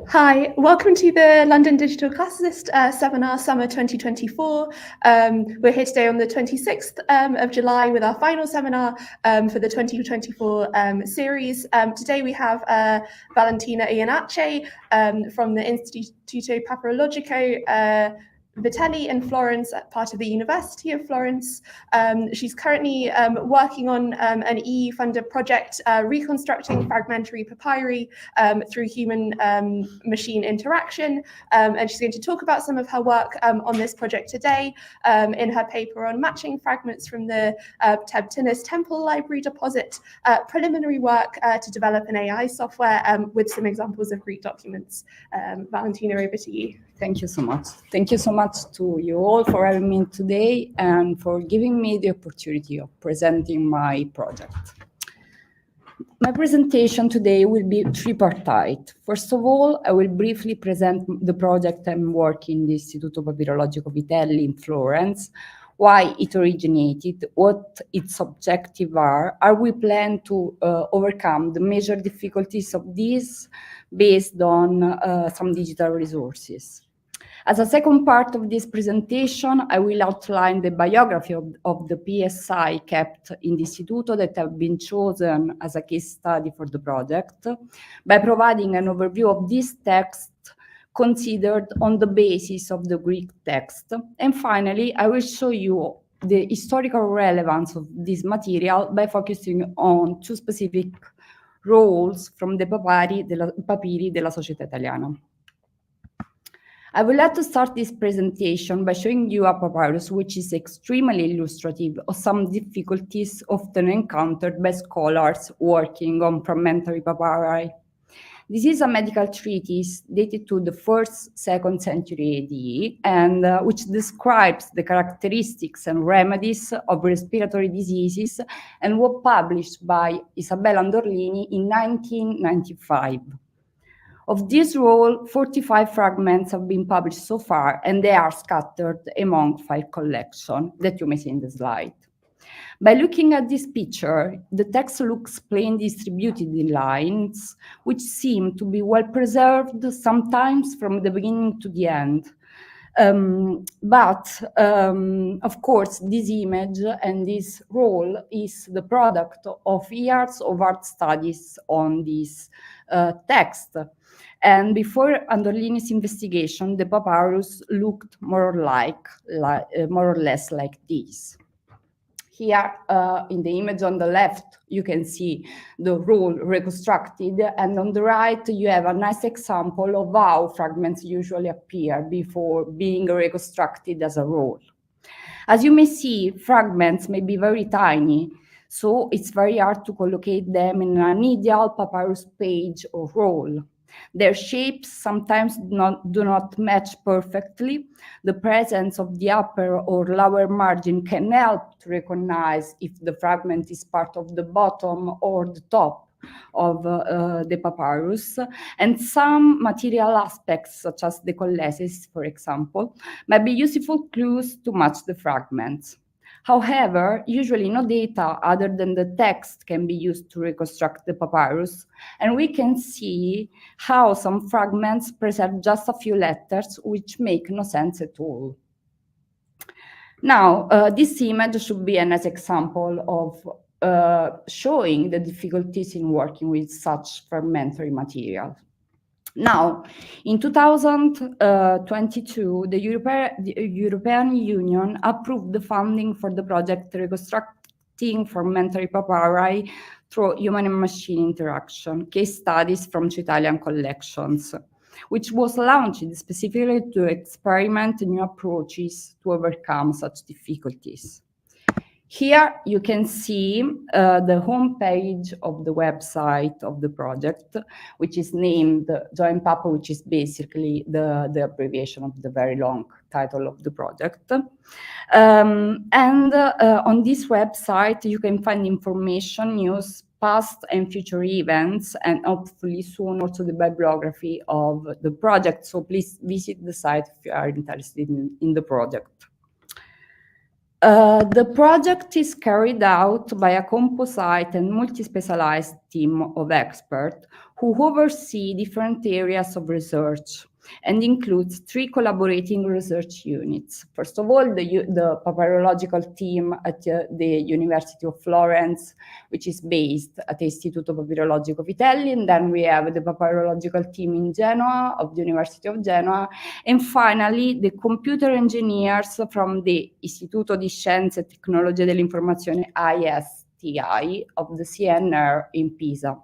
Hi, welcome to the London Digital Classicist Seminar Summer 2024. We're here today on the 26th of July with our final seminar for the 2024 series. Today we have Valentina Iannace from the Istituto Papyrologico Vitelli in Florence, part of the University of Florence. She's currently working on an EU-funded project reconstructing fragmentary papyri through human-machine interaction. And she's going to talk about some of her work on this project today in her paper on matching fragments from the Tebtynis Temple Library deposit, preliminary work to develop an AI software with some examples of Greek documents. Valentina, over to you. Thank you so much. Thank you so much to you all for having me today and for giving me the opportunity of presenting my project. My presentation today will be tripartite. First of all, I will briefly present the project I'm working in the Istituto Papyrologico Vitelli in Florence, why it originated, what its objectives are, how we plan to overcome the major difficulties of this based on some digital resources. As a second part of this presentation, I will outline the biography of the PSI kept in the Istituto that have been chosen as a case study for the project by providing an overview of this text considered on the basis of the Greek text. And finally, I will show you the historical relevance of this material by focusing on two specific roles from the papyri della società italiana. I would like to start this presentation by showing you a papyrus which is extremely illustrative of some difficulties often encountered by scholars working on fragmentary papyri. This is a medical treatise dated to the 2nd century AD and which describes the characteristics and remedies of respiratory diseases and was published by Isabella Andorlini in 1995. Of this roll, 45 fragments have been published so far, and they are scattered among 5 collections that you may see in the slide. By looking at this picture, the text looks plainly distributed in lines, which seem to be well preserved, sometimes from the beginning to the end. Of course, this image and this roll is the product of years of art studies on this text. And before Andorlini's investigation, the papyrus looked more or less like this. Here, in the image on the left, you can see the roll reconstructed, and on the right, you have a nice example of how fragments usually appear before being reconstructed as a roll. As you may see, fragments may be very tiny, so it's very hard to collocate them in an ideal papyrus page or roll. Their shapes sometimes do not match perfectly. The presence of the upper or lower margin can help to recognize if the fragment is part of the bottom or the top of the papyrus. And some material aspects, such as the colleses, for example, might be useful clues to match the fragments. However, usually no data other than the text can be used to reconstruct the papyrus, and we can see how some fragments preserve just a few letters, which make no sense at all. Now, this image should be a nice example of showing the difficulties in working with such fragmentary material. Now, in 2022, the European Union approved the funding for the project Reconstructing Fragmentary Papyri through Human and Machine Interaction, case studies from 2 Italian collections, which was launched specifically to experiment new approaches to overcome such difficulties. Here you can see the homepage of the website of the project, which is named JoinPap, which is basically the abbreviation of the very long title of the project. On this website, you can find information, news, past and future events, and hopefully soon also the bibliography of the project. So please visit the site if you are interested in the project. The project is carried out by a composite and multi-specialized team of experts who oversee different areas of research and includes 3 collaborating research units. First of all, the papyrological team at the University of Florence, which is based at the Istituto Papyrologico Vitelli, and then we have the papyrological team in Genoa, of the University of Genoa, and finally the computer engineers from the Istituto di Scienze e Tecnologie dell'Informazione ISTI of the CNR in Pisa.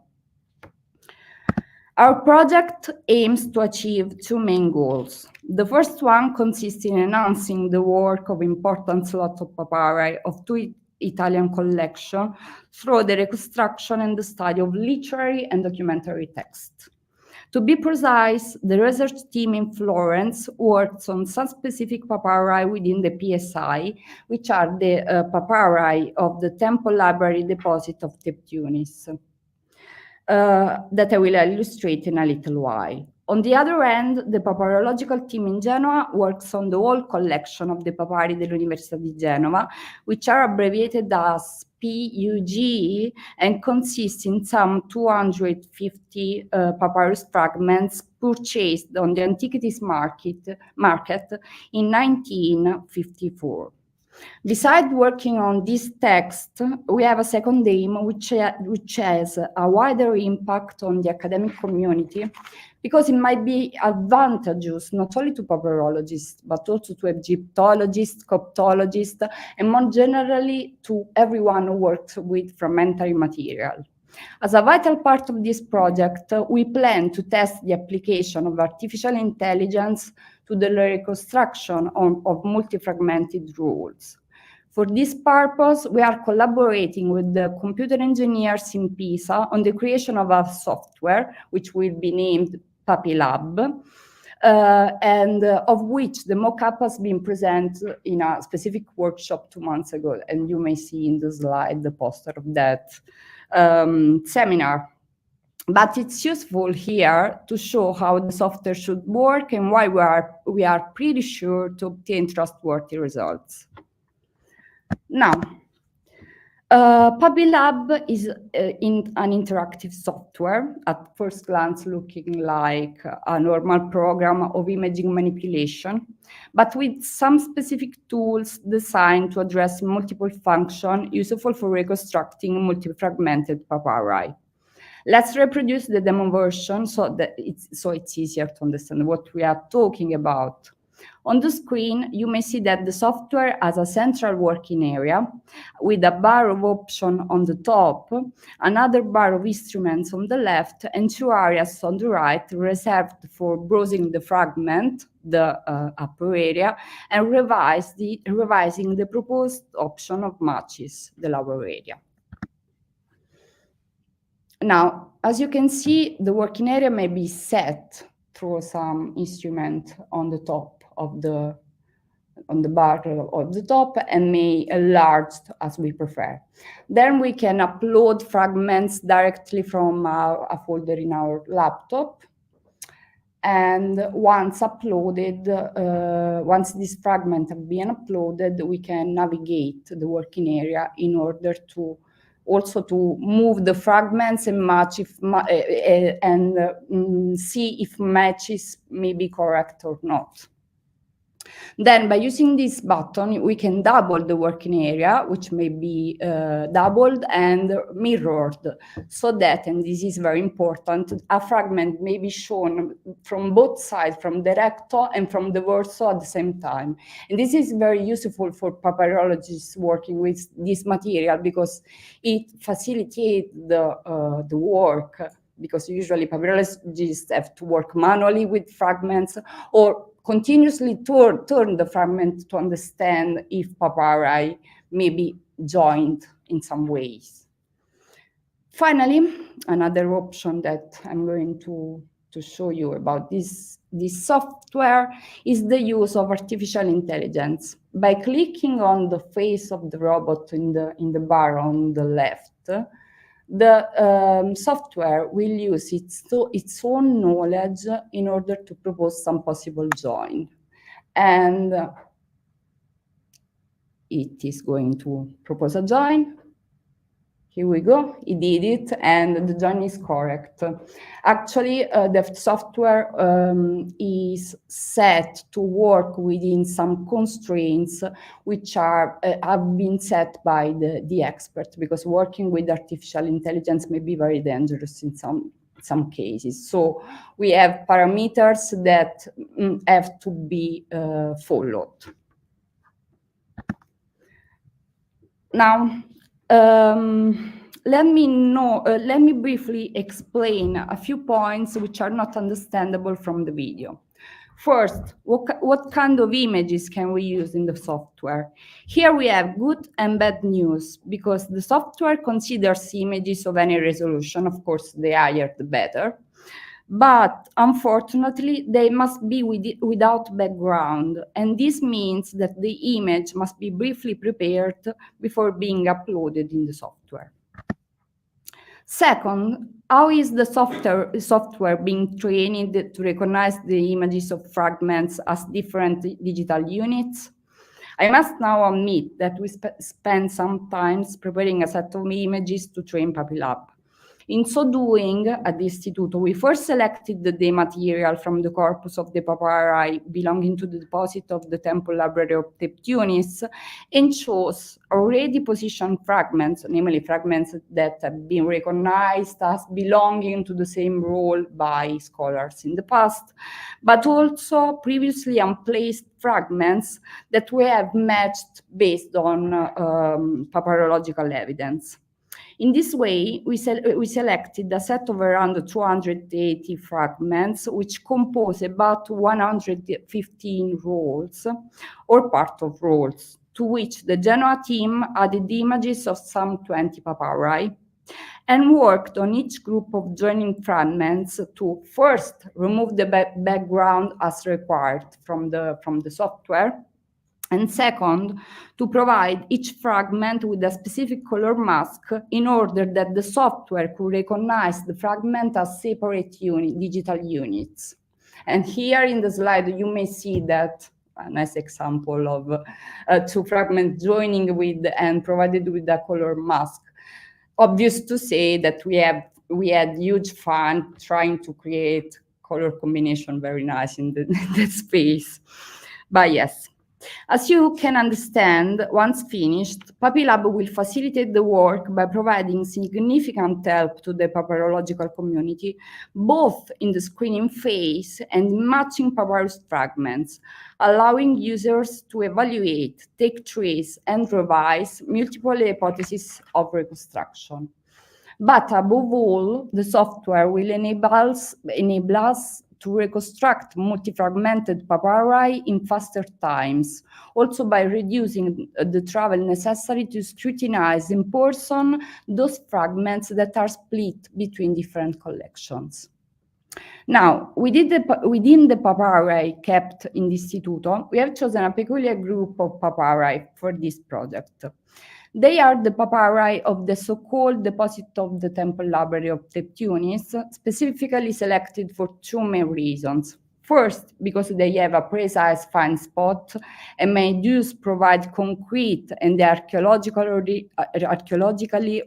Our project aims to achieve 2 main goals. The first one consists in enhancing the work of important lots of papyri of 2 Italian collections through the reconstruction and the study of literary and documentary text. To be precise, the research team in Florence works on some specific papyri within the PSI, which are the papyri of the Temple Library deposit of Tebtynis. That I will illustrate in a little while. On the other hand, the papyrological team in Genoa works on the whole collection of the papyri dell'Università di Genova, which are abbreviated as PUG and consist in some 250 papyrus fragments purchased on the antiquities market in 1954. Besides working on this text, we have a second aim which has a wider impact on the academic community, because it might be advantageous not only to papyrologists, but also to Egyptologists, Coptologists, and more generally to everyone who works with fragmentary material. As a vital part of this project, we plan to test the application of artificial intelligence to the reconstruction of multi-fragmented rules. For this purpose, we are collaborating with the computer engineers in Pisa on the creation of a software, which will be named PapyLab, and of which the mock-up has been presented in a specific workshop 2 months ago, and you may see in the slide the poster of that seminar. But it's useful here to show how the software should work and why we are pretty sure to obtain trustworthy results. Now, PapyLab is an interactive software, at first glance looking like a normal program of imaging manipulation, but with some specific tools designed to address multiple functions useful for reconstructing multi-fragmented papyri. Let's reproduce the demo version so it's easier to understand what we are talking about. On the screen, you may see that the software has a central working area with a bar of options on the top, another bar of instruments on the left, and 2 areas on the right reserved for browsing the fragment, the upper area, and revising the proposed option of matches, the lower area. Now, as you can see, the working area may be set through some instrument on the top of the bar of the top, and may enlarge as we prefer. Then we can upload fragments directly from a folder in our laptop. And once uploaded, once this fragment have been uploaded, we can navigate the working area in order to also to move the fragments and match if see if matches may be correct or not. Then by using this button, we can double the working area, which may be doubled and mirrored, so that, and this is very important, a fragment may be shown from both sides, from the recto and from the verso at the same time. And this is very useful for papyrologists working with this material, because it facilitates the work, because usually papyrologists have to work manually with fragments or continuously turn the fragment to understand if papyri may be joined in some ways. Finally, another option that I'm going to show you about this software is the use of artificial intelligence. By clicking on the face of the robot in the bar on the left, the software will use its own knowledge in order to propose some possible join. And it is going to propose a join. Here we go, it did it, and the join is correct. Actually, the software is set to work within some constraints which are have been set by the expert, because working with artificial intelligence may be very dangerous in some cases. So we have parameters that have to be followed. Now, let me briefly explain a few points which are not understandable from the video. First, what kind of images can we use in the software? Here we have good and bad news, because the software considers images of any resolution. Of course, the higher the better. But unfortunately, they must be without background, and this means that the image must be briefly prepared before being uploaded in the software. Second, how is the software being trained to recognize the images of fragments as different digital units? I must now admit that we spent some time preparing a set of images to train PapyLab. In so doing, at the Instituto, we first selected the material from the corpus of the papyri belonging to the deposit of the Temple Library of Tebtynis, and chose already positioned fragments, namely fragments that have been recognized as belonging to the same role by scholars in the past, but also previously unplaced fragments that we have matched based on papyrological evidence. In this way, we selected a set of around 280 fragments, which compose about 115 rolls, or part of rolls, to which the Genoa team added the images of some 20 papyri, and worked on each group of joining fragments to first remove the background as required from the software, and second, to provide each fragment with a specific color mask in order that the software could recognize the fragment as separate digital units. And here in the slide, you may see that a nice example of two fragments joining with and provided with a color mask. Obvious to say that we had huge fun trying to create color combination very nice in that space. But yes. As you can understand, once finished, PapyLab will facilitate the work by providing significant help to the papyrological community, both in the screening phase and in matching papyrus fragments, allowing users to evaluate, take trace, and revise multiple hypotheses of reconstruction. But above all, the software will enable us to reconstruct multi-fragmented papyri in faster times, also by reducing the travel necessary to scrutinize in person those fragments that are split between different collections. Now, within the papyri kept in the Instituto, we have chosen a peculiar group of papyri for this project. They are the papyri of the so-called deposit of the Temple Library of Tebtynis, specifically selected for two main reasons. First, because they have a precise find spot and may thus provide concrete and archaeologically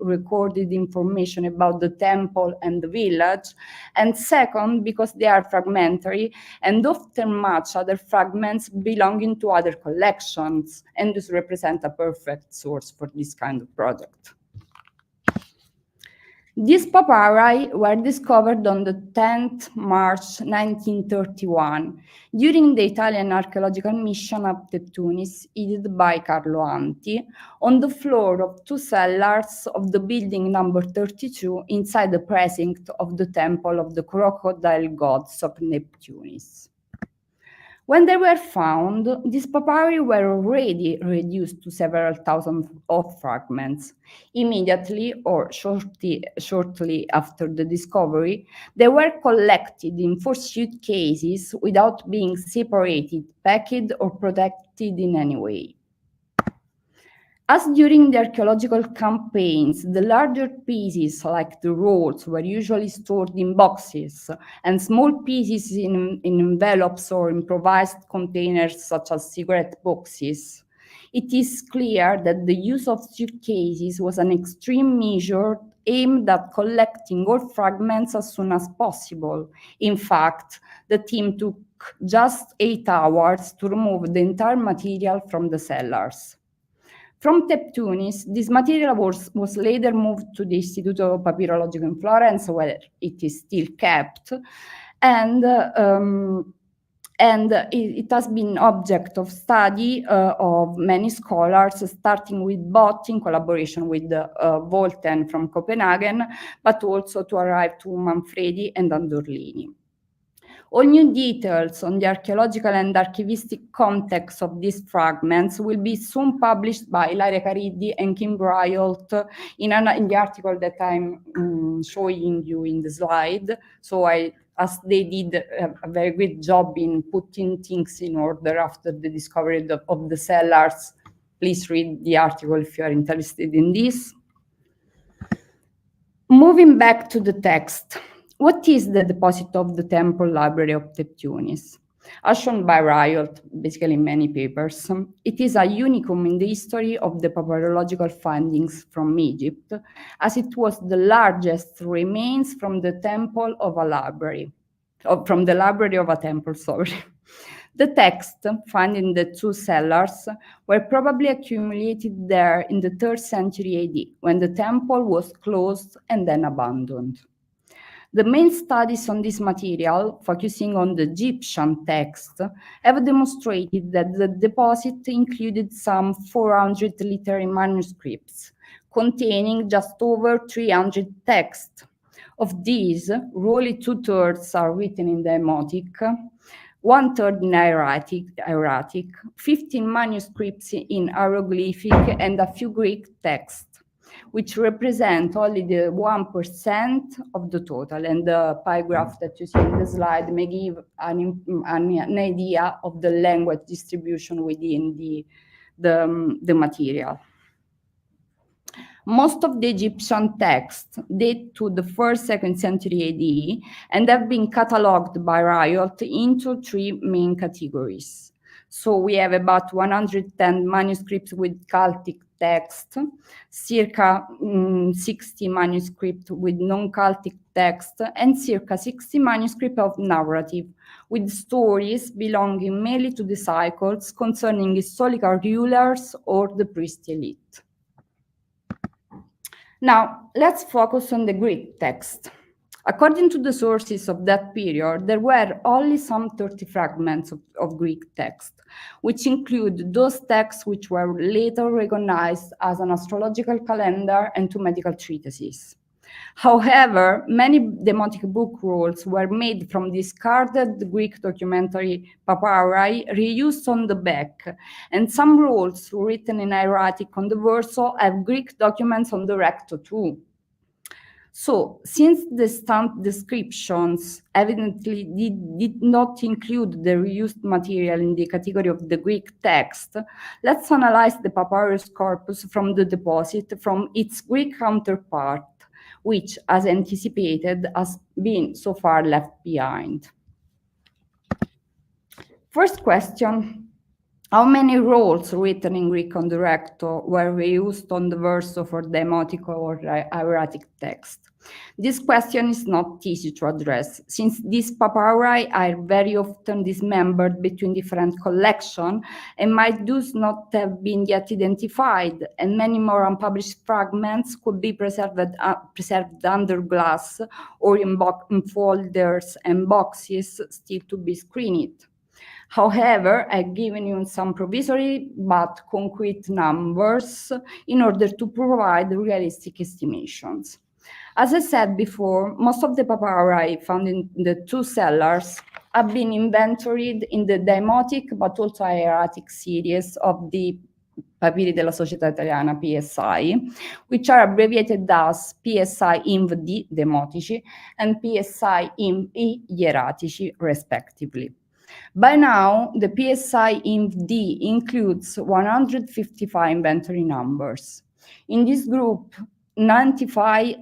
recorded information about the temple and the village. And second, because they are fragmentary and often match other fragments belonging to other collections, and thus represent a perfect source for this kind of project. These papyri were discovered on the 10th March 1931 during the Italian archaeological mission at Tebtynis, headed by Carlo Anti, on the floor of two cellars of the building number 32 inside the precinct of the temple of the crocodile gods of Tebtynis. When they were found, these papyri were already reduced to several thousand of fragments. Immediately or shortly after the discovery, they were collected in 4 suitcases without being separated, packed, or protected in any way. As during the archaeological campaigns, the larger pieces, like the rolls, were usually stored in boxes, and small pieces in envelopes or improvised containers, such as cigarette boxes. it is clear that the use of suitcases was an extreme measure aimed at collecting all fragments as soon as possible. In fact, the team took just 8 hours to remove the entire material from the cellars. From Tebtynis, this material was later moved to the Istituto Papyrologico in Florence, where it is still kept, and it has been object of study of many scholars, starting with Bott in collaboration with Volten from Copenhagen, but also to arrive to Manfredi and Andorlini. All new details on the archaeological and archivistic context of these fragments will be soon published by Ilaria Cariddi and Kim Bryolt in the article that I'm showing you in the slide. So as they did a very good job in putting things in order after the discovery of the cellars. Please read the article if you are interested in this. Moving back to the text. What is the deposit of the Temple Library of Tebtynis? As shown by Bryolt, basically in many papers, it is a unicum in the history of the papyrological findings from Egypt, as it was the largest remains from the temple of a library, from the library of a temple, sorry. The texts found in the 2 cellars were probably accumulated there in the 3rd century AD, when the temple was closed and then abandoned. The main studies on this material, focusing on the Egyptian text, have demonstrated that the deposit included some 400 literary manuscripts, containing just over 300 texts. Of these, roughly 2/3 are written in Demotic, 1/3 in hieratic, 15 manuscripts in hieroglyphic, and a few Greek texts, which represent only the 1% of the total. And the pie graph that you see in the slide may give an idea of the language distribution within the material. Most of the Egyptian texts date to the 1st-2nd century AD and have been catalogued by Bryolt into 3 main categories. So we have about 110 manuscripts with Celtic text, circa 60 manuscripts with non-Celtic text, and circa 60 manuscripts of narrative, with stories belonging mainly to the cycles concerning historical rulers or the priest elite. Now, let's focus on the Greek text. According to the sources of that period, there were only some 30 fragments of Greek text, which include those texts which were later recognized as an astrological calendar and 2 medical treatises. However, many demotic book rolls were made from discarded Greek documentary papyri reused on the back, and some rolls written in hieratic on the verso have Greek documents on the recto too. So, since the stamp descriptions evidently did not include the reused material in the category of the Greek text, let's analyze the papyrus corpus from the deposit from its Greek counterpart, which, as anticipated, has been so far left behind. First question, how many rolls written in Greek on the recto were reused on the verso for demotic or hieratic text? This question is not easy to address, since these papyri are very often dismembered between different collections and might thus not have been yet identified, and many more unpublished fragments could be preserved under glass or in folders and boxes still to be screened. However, I've given you some provisory but concrete numbers in order to provide realistic estimations. As I said before, most of the papyri found in the 2 cellars have been inventoried in the demotic but also hieratic series of the Papyri della Società Italiana, PSI, which are abbreviated as PSI Inv D demotici and PSI Inv E hieratici, respectively. By now, the PSI Inv D includes 155 inventory numbers. In this group, 95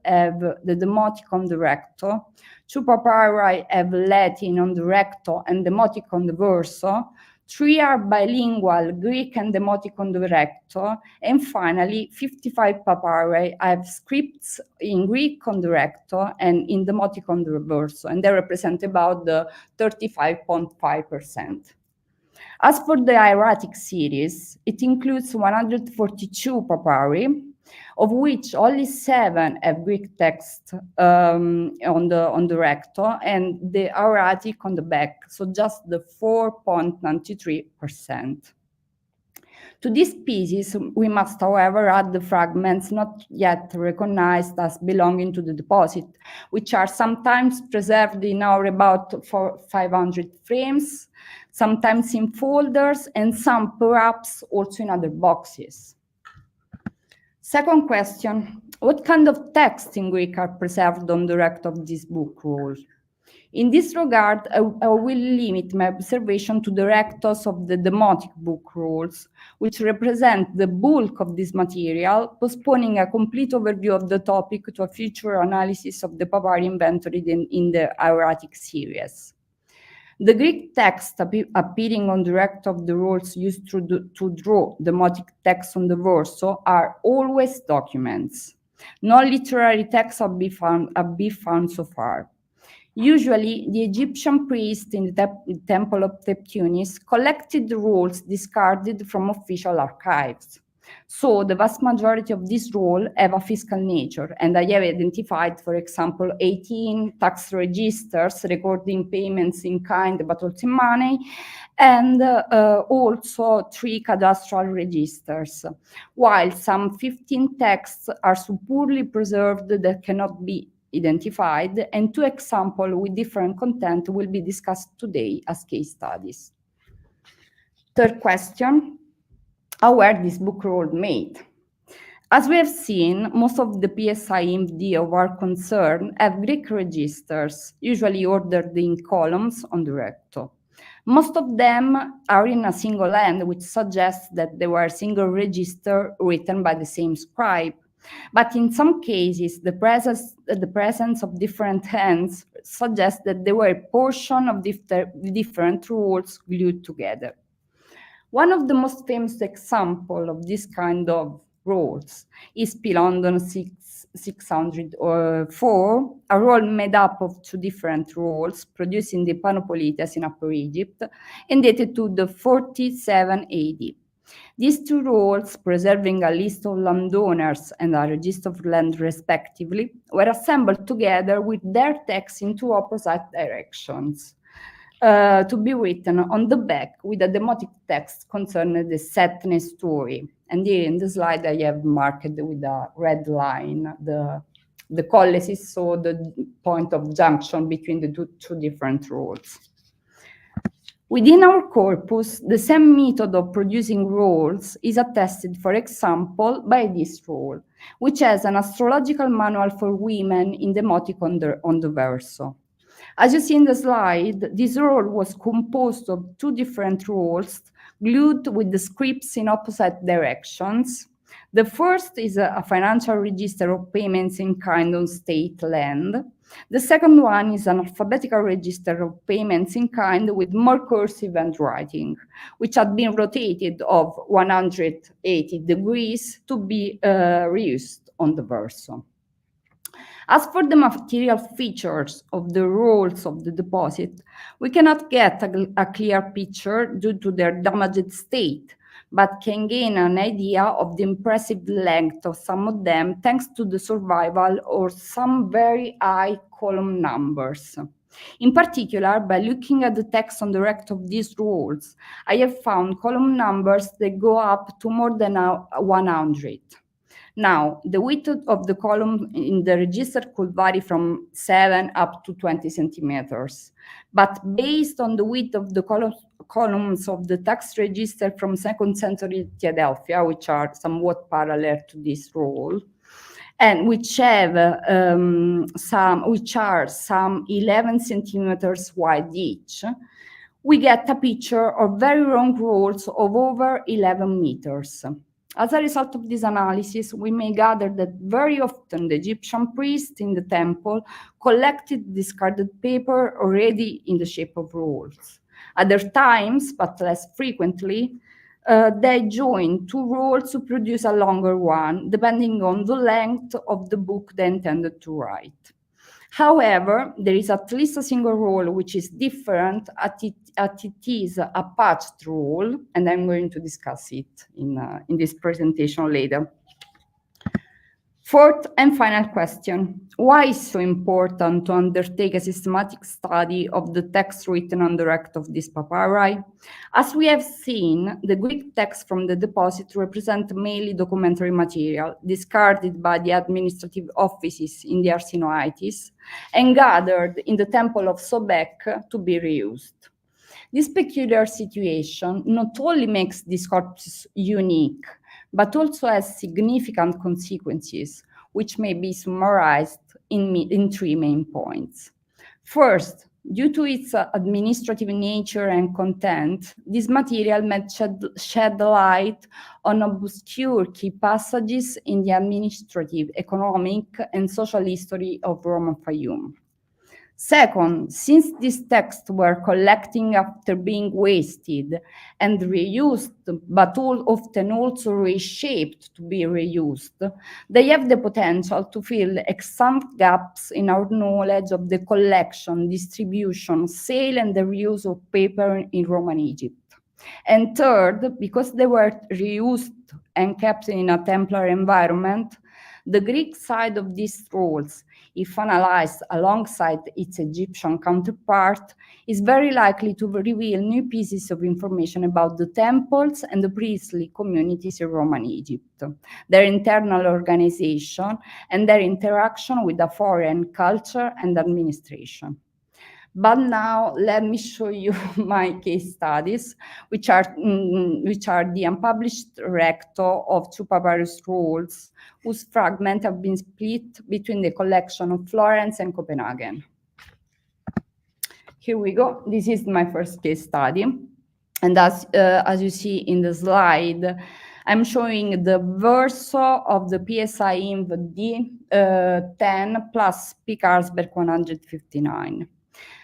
have the demotic on the recto, 2 papyri have Latin on the recto and demotic on the verso, 3 are bilingual, Greek and Demotic on the recto, and finally 55 papyri have scripts in Greek on the recto and in Demotic on the verso, and they represent about the 35.5%. As for the hieratic series, it includes 142 papyri, of which only 7 have Greek text on the recto and the hieratic on the back, so just the 4.93%. To this species, we must, however, add the fragments not yet recognized as belonging to the deposit, which are sometimes preserved in our about 500 frames, sometimes in folders, and some perhaps also in other boxes. Second question, what kind of texts in Greek are preserved on the recto of this book roll? In this regard, I will limit my observation to the rectos of the Demotic book rolls, which represent the bulk of this material, postponing a complete overview of the topic to a future analysis of the papyri inventory in the hieratic series. The Greek text appearing on the recto of the rolls used to draw Demotic text on the verso are always documents. No literary texts have been found so far. Usually, the Egyptian priest in the Temple of Tebtynis collected the rolls discarded from official archives. So the vast majority of these rolls have a fiscal nature, and I have identified, for example, 18 tax registers recording payments in kind but also in money, and also 3 cadastral registers, while some 15 texts are so poorly preserved that cannot be identified, and 2 examples with different content will be discussed today as case studies. Third question, how were these book rolls made? As we have seen, most of the PSI IMD of our concern have Greek registers, usually ordered in columns on the recto. Most of them are in a single hand, which suggests that they were a single register written by the same scribe. But in some cases, the presence of different hands suggests that they were a portion of different rolls glued together. One of the most famous examples of this kind of rolls is P. London 604, a roll made up of 2 different rolls produced in the Panopolitas in Upper Egypt and dated to the 47 AD. These 2 rolls, preserving a list of landowners and a register of land respectively, were assembled together with their texts in 2 opposite directions, to be written on the back with a Demotic text concerning the Setne story. And here in the slide I have marked with a red line the collesis, so the point of junction between the two different rolls. Within our corpus, the same method of producing rolls is attested, for example, by this roll, which has an astrological manual for women in Demotic on the verso. As you see in the slide, this roll was composed of 2 different rolls glued with the scripts in opposite directions. The first is a financial register of payments in kind on state land. The second one is an alphabetical register of payments in kind with more cursive handwriting, which had been rotated of 180 degrees to be reused on the verso. As for the material features of the rolls of the deposit, we cannot get a clear picture due to their damaged state, but can gain an idea of the impressive length of some of them thanks to the survival or some very high column numbers. In particular, by looking at the text on the recto of these rolls, I have found column numbers that go up to more than 100. Now, the width of the column in the register could vary from 7 up to 20 centimeters. But based on the width of the columns of the tax register from 2nd century Philadelphia, which are somewhat parallel to this roll, and which are some 11 centimeters wide each, we get a picture of very long rolls of over 11 meters. As a result of this analysis, we may gather that very often the Egyptian priests in the temple collected discarded paper already in the shape of rolls. Other times, but less frequently, they join two roles to produce a longer one, depending on the length of the book they intended to write. However, there is at least a single role which is different, at it is a patched role, and I'm going to discuss it in this presentation later. Fourth and final question: why is it so important to undertake a systematic study of the text written on the rect of this papyri? As we have seen, the Greek texts from the deposit represent mainly documentary material discarded by the administrative offices in the Arsinoitis and gathered in the temple of Sobek to be reused. This peculiar situation not only makes this corpus unique, but also has significant consequences, which may be summarized in three main points. First, due to its administrative nature and content, this material may shed light on obscure key passages in the administrative, economic, and social history of Roman Fayum. Second, since these texts were collecting after being wasted and reused, but often also reshaped to be reused, they have the potential to fill extant gaps in our knowledge of the collection, distribution, sale, and the reuse of paper in Roman Egypt. And third, because they were reused and kept in a Templar environment, the Greek side of these roles, if analyzed alongside its Egyptian counterpart, is very likely to reveal new pieces of information about the temples and the priestly communities in Roman Egypt, their internal organization, and their interaction with the foreign culture and administration. But now let me show you my case studies, which are the unpublished recto of two papyrus rolls, whose fragments have been split between the collection of Florence and Copenhagen. Here we go. This is my first case study. And as you see in the slide, I'm showing the verso of the PSI Inv D10 plus P. Carlsberg 159.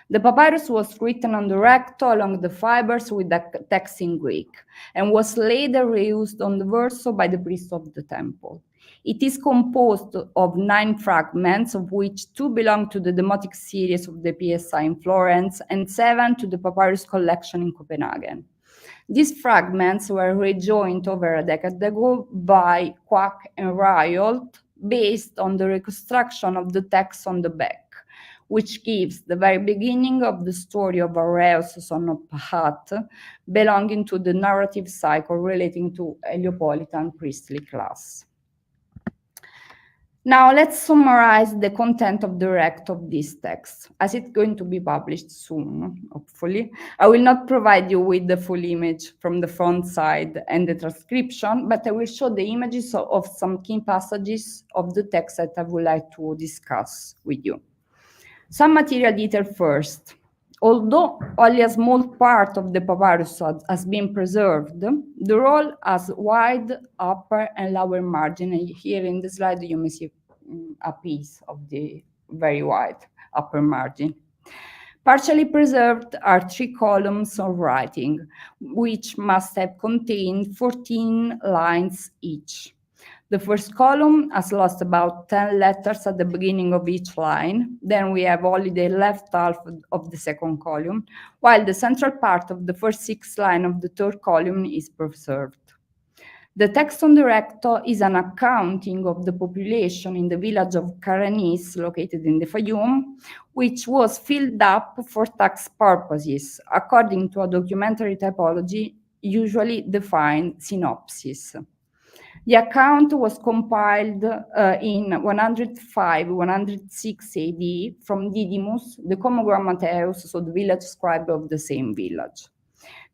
The papyrus was written on the recto along the fibres with the text in Greek and was later reused on the verso by the priest of the temple. It is composed of 9 fragments, of which 2 belong to the Demotic series of the PSI in Florence and 7 to the papyrus collection in Copenhagen. These fragments were rejoined over a decade ago by Quack and Ryolt based on the reconstruction of the text on the back, which gives the very beginning of the story of Areus, son of Pahat, belonging to the narrative cycle relating to Heliopolitan priestly class. Now let's summarize the content of the rect of this text, as it's going to be published soon, hopefully. I will not provide you with the full image from the front side and the transcription, but I will show the images of some key passages of the text that I would like to discuss with you. Some material detail first. Although only a small part of the papyrus has been preserved, the roll has wide upper and lower margin. And here in the slide, you may see a piece of the very wide upper margin. Partially preserved are 3 columns of writing, which must have contained 14 lines each. The first column has lost about 10 letters at the beginning of each line. Then we have only the left half of the second column, while the central part of the first 6 lines of the third column is preserved. The text on the recto is an accounting of the population in the village of Karanis, located in the Fayum, which was filled up for tax purposes, according to a documentary typology usually defined synopsis. The account was compiled in 105-106 AD from Didymus, the common grammateus, so the village scribe of the same village.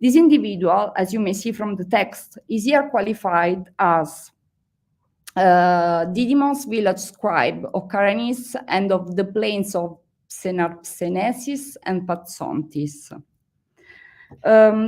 This individual, as you may see from the text, is here qualified as Didymus village scribe of Karanis and of the plains of Senarpsenesis and Patzontis.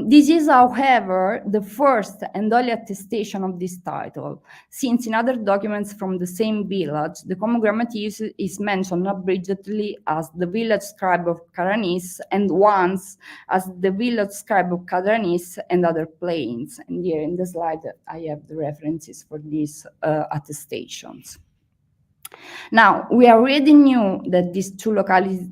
This is, however, the first and only attestation of this title, since in other documents from the same village, the Como-Grammaticus is mentioned abridgedly as the village scribe of Caranis and once as the village scribe of Cadranis and other plains. And here in the slide, I have the references for these attestations. Now, we already knew that these two localities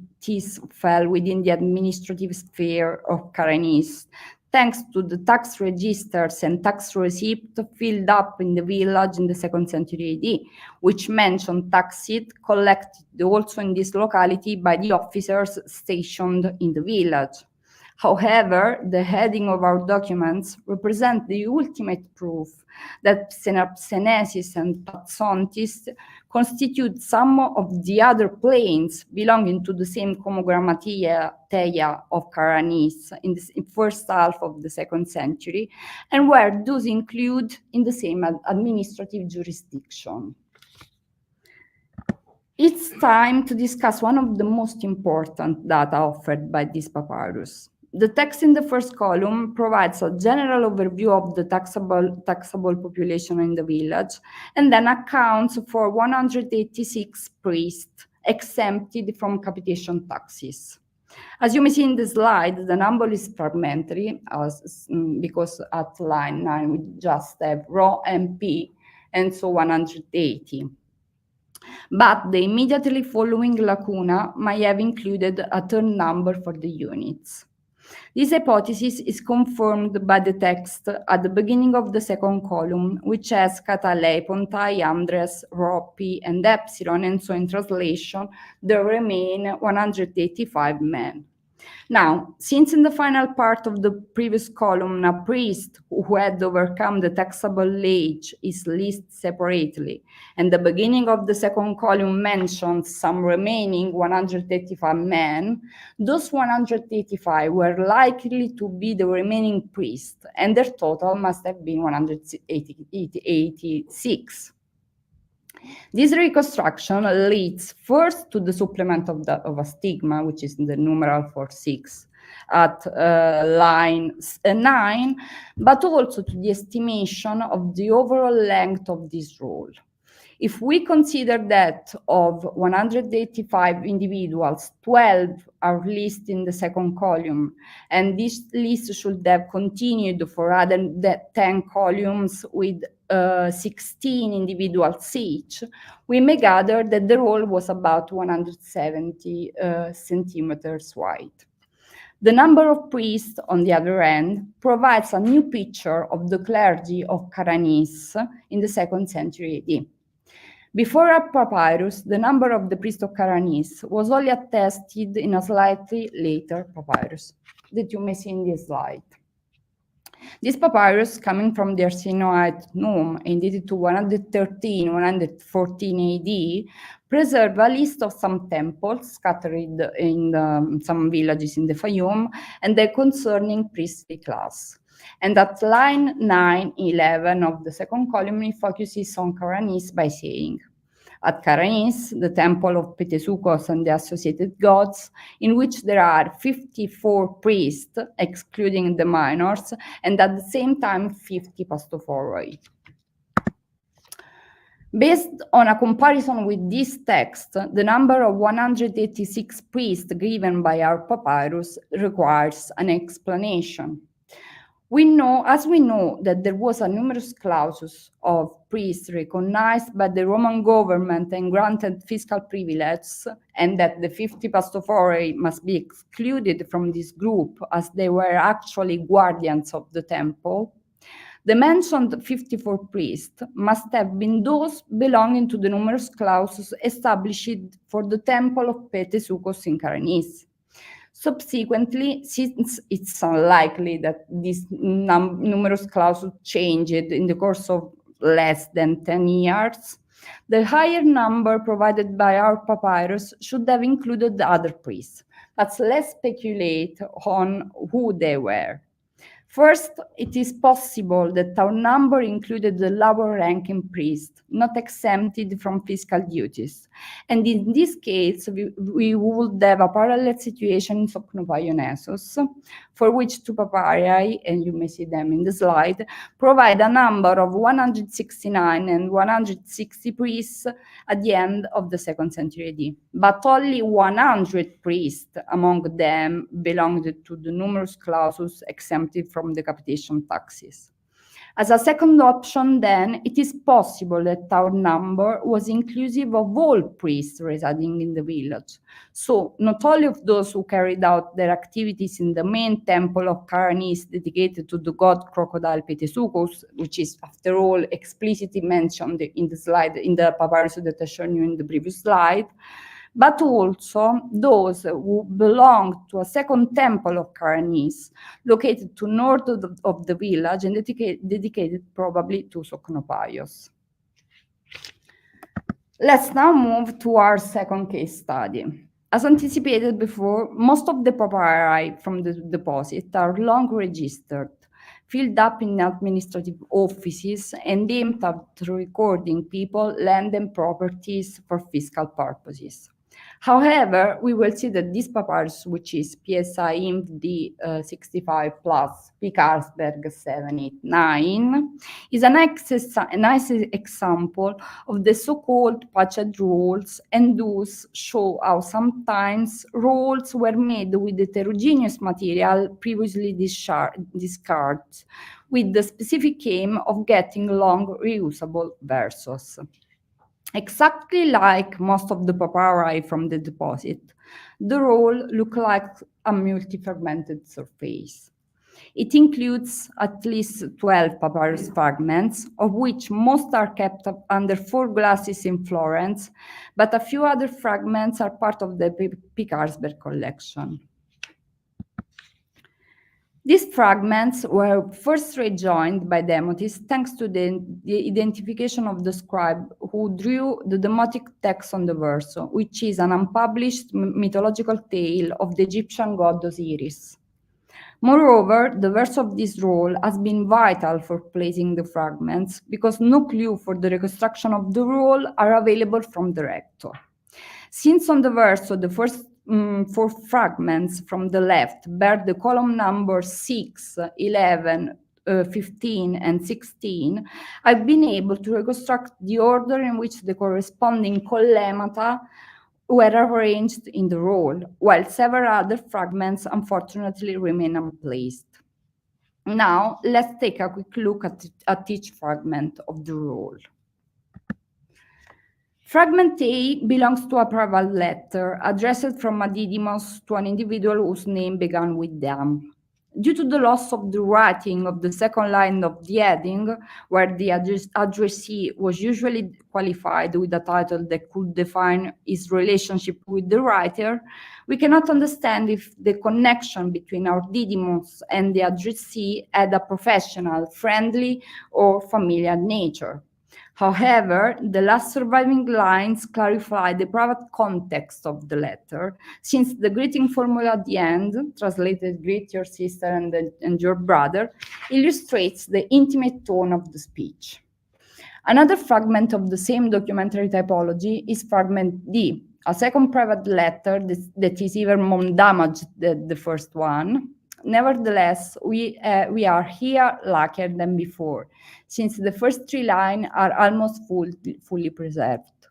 fell within the administrative sphere of Caranis, thanks to the tax registers and tax receipts filled up in the village in the 2nd century AD, which mentioned taxes collected also in this locality by the officers stationed in the village. However, the heading of our documents represent the ultimate proof that Senapsenesis and Patsontis constitute some of the other plains belonging to the same Como-Grammateia of Caranis in the first half of the 2nd century, and were thus included in the same administrative jurisdiction. It's time to discuss one of the most important data offered by this papyrus. The text in the first column provides a general overview of the taxable population in the village, and then accounts for 186 priests exempted from capitation taxes. As you may see in the slide, the number is fragmentary, because at line 9 we just have row and P, and so 180. But the immediately following lacuna might have included a third number for the units. This hypothesis is confirmed by the text at the beginning of the second column, which has Katalei, Pontai, Andres, Roppi, and Epsilon, and so in translation, there remain 185 men. Now, since in the final part of the previous column, a priest who had overcome the taxable age is listed separately, and the beginning of the second column mentions some remaining 185 men, those 185 were likely to be the remaining priests, and their total must have been 186. This reconstruction leads first to the supplement of a stigma, which is in the numeral for 6 at line 9, but also to the estimation of the overall length of this roll. If we consider that of 185 individuals, 12 are listed in the second column, and this list should have continued for other 10 columns with 16 individuals each, we may gather that the roll was about 170 centimeters wide. The number of priests, on the other hand, provides a new picture of the clergy of Caranis in the 2nd century AD. Before our papyrus, the number of the priests of Caranis was only attested in a slightly later papyrus that you may see in this slide. This papyrus, coming from the Arsinoite Num and dated to 114 AD, preserve a list of some temples scattered in some villages in the Fayum and their concerning priestly class. And at line 9-11 of the second column, it focuses on Caranis by saying, at Caranis, the temple of Petesukos and the associated gods, in which there are 54 priests, excluding the minors, and at the same time 50 pastophoroi. Based on a comparison with this text, the number of 186 priests given by our papyrus requires an explanation. As we know that there was a numerous clausus of priests recognized by the Roman government and granted fiscal privileges, and that the 50 pastophoroi must be excluded from this group as they were actually guardians of the temple, the mentioned 54 priests must have been those belonging to the numerous clausus established for the temple of Petesukos in Caranis. Subsequently, since it's unlikely that this numerous clausus changed in the course of less than 10 years, the higher number provided by our papyrus should have included the other priests. But let's speculate on who they were. First, it is possible that our number included the lower-ranking priest, not exempted from fiscal duties. And in this case, we would have a parallel situation in Sopnova Ionessos. for which two papyri, and you may see them in the slide, provide a number of 169 and 160 priests at the end of the 2nd century AD. But only 100 priests among them belonged to the numerous clauses exempted from the capitation taxes. As a second option, then, it is possible that our number was inclusive of all priests residing in the village. So, not only of those who carried out their activities in the main temple of Karanis dedicated to the god crocodile Petesukos, which is, after all, explicitly mentioned in the slide, in the papyrus that I showed you in the previous slide, but also those who belonged to a second temple of Karanis, located to north of the village and dedicated probably to Socnopaios. Let's now move to our second case study. As anticipated before, most of the papyri from the deposit are long registered, filled up in administrative offices and aimed at recording people, land, and properties for fiscal purposes. However, we will see that this papyrus, which is PSI INV D65 plus P. Carlsberg 789, is a nice example of the so-called patched rolls, and thus show how sometimes rolls were made with heterogeneous material previously discarded, with the specific aim of getting long reusable versos. Exactly like most of the papyri from the deposit, the roll looks like a multi-fragmented surface. It includes at least 12 papyrus fragments, of which most are kept under 4 glasses in Florence, but a few other fragments are part of the P. Carlsberg collection. These fragments were first rejoined by Demotis thanks to the identification of the scribe who drew the demotic text on the verso, which is an unpublished mythological tale of the Egyptian god Osiris. Moreover, the verse of this roll has been vital for placing the fragments because no clue for the reconstruction of the roll are available from the rector. Since on the verso the first 4 fragments from the left bear the column number 6, 11, 15, and 16, I've been able to reconstruct the order in which the corresponding collemata were arranged in the roll, while several other fragments unfortunately remain unplaced. Now, let's take a quick look at each fragment of the roll. Fragment A belongs to a private letter addressed from a Didymos to an individual whose name began with them. Due to the loss of the writing of the second line of the heading, where the addressee was usually qualified with a title that could define his relationship with the writer, we cannot understand if the connection between our Didymos and the addressee had a professional, friendly, or familiar nature. However, the last surviving lines clarify the private context of the letter, since the greeting formula at the end, translated greet your sister and your brother, illustrates the intimate tone of the speech. Another fragment of the same documentary typology is fragment D, a second private letter that is even more damaged than the first one. Nevertheless, we are here luckier than before, since the first 3 lines are almost fully preserved.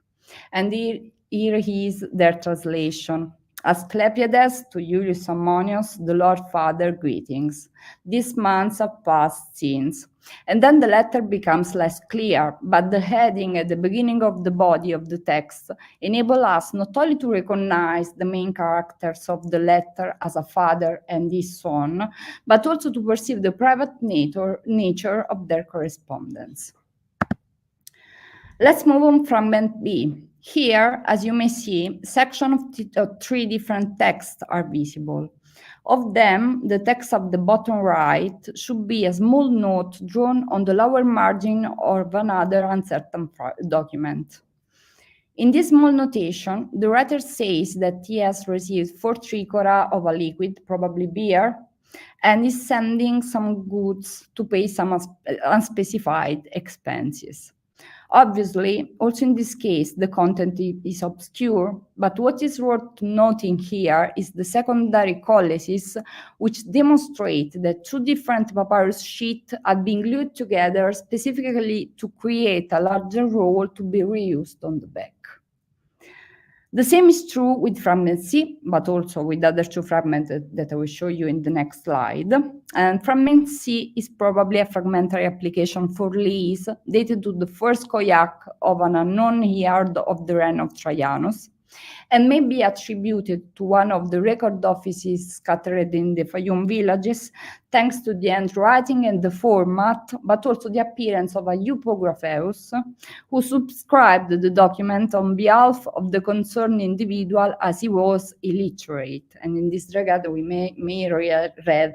And here is their translation. Asclepiades to Julius Ammonius, the Lord Father, greetings. These months have passed since. And then the letter becomes less clear, but the heading at the beginning of the body of the text enable us not only to recognize the main characters of the letter as a father and his son, but also to perceive the private nature of their correspondence. Let's move on fragment B. Here, as you may see, sections of 3 different texts are visible. Of them, the text of the bottom right should be a small note drawn on the lower margin of another uncertain document. In this small notation, the writer says that he has received 4 tricora of a liquid, probably beer, and is sending some goods to pay some unspecified expenses. Obviously, also in this case, the content is obscure, but what is worth noting here is the secondary colleges, which demonstrate that two different papyrus sheets had been glued together specifically to create a larger roll to be reused on the back. The same is true with fragment C, but also with other two fragments that I will show you in the next slide. And fragment C is probably a fragmentary application for leaves dated to the first koyak of an unknown yard of the reign of Trajanus, and may be attributed to one of the record offices scattered in the Fayum villages, thanks to the handwriting and the format, but also the appearance of a Eupographus, who subscribed the document on behalf of the concerned individual as he was illiterate. And in this regard, we may read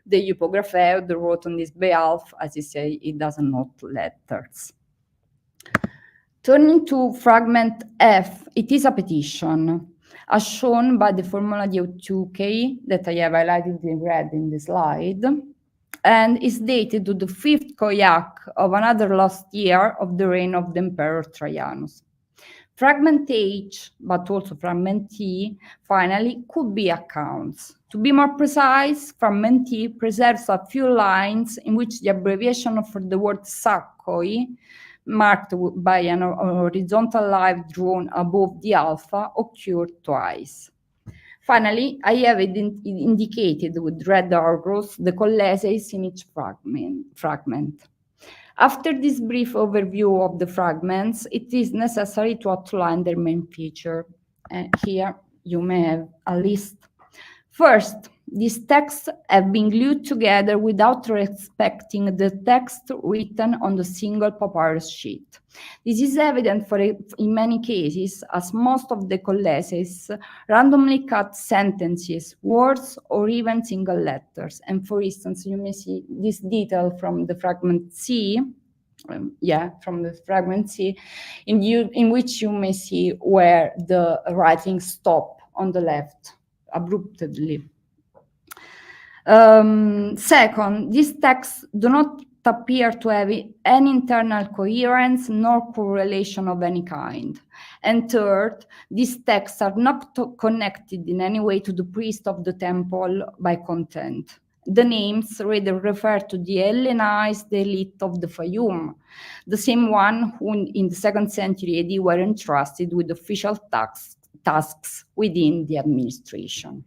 the Eupographus that wrote on his behalf, as he say, he doesn't know letters. Turning to fragment F, it is a petition, as shown by the formula D2K that I have highlighted in red in the slide, and is dated to the 5th koyak of another lost year of the reign of the Emperor Trajanus. Fragment H, but also fragment T, finally, could be accounts. To be more precise, fragment T preserves a few lines in which the abbreviation for the word Sakkoi, marked by an horizontal line drawn above the alpha, occurred twice. Finally, I have indicated with red arrows the colleges in each fragment. After this brief overview of the fragments, it is necessary to outline their main feature. Here you may have a list. First, these texts have been glued together without respecting the text written on the single papyrus sheet. This is evident in many cases, as most of the colleges randomly cut sentences, words, or even single letters. And for instance, you may see this detail from the fragment C, in which you may see where the writing stops on the left abruptly. Second, these texts do not appear to have any internal coherence nor correlation of any kind. And third, these texts are not connected in any way to the priest of the temple by content. The names rather refer to the Hellenized elite of the Fayum, the same one who in the 2nd century AD were entrusted with official tasks within the administration.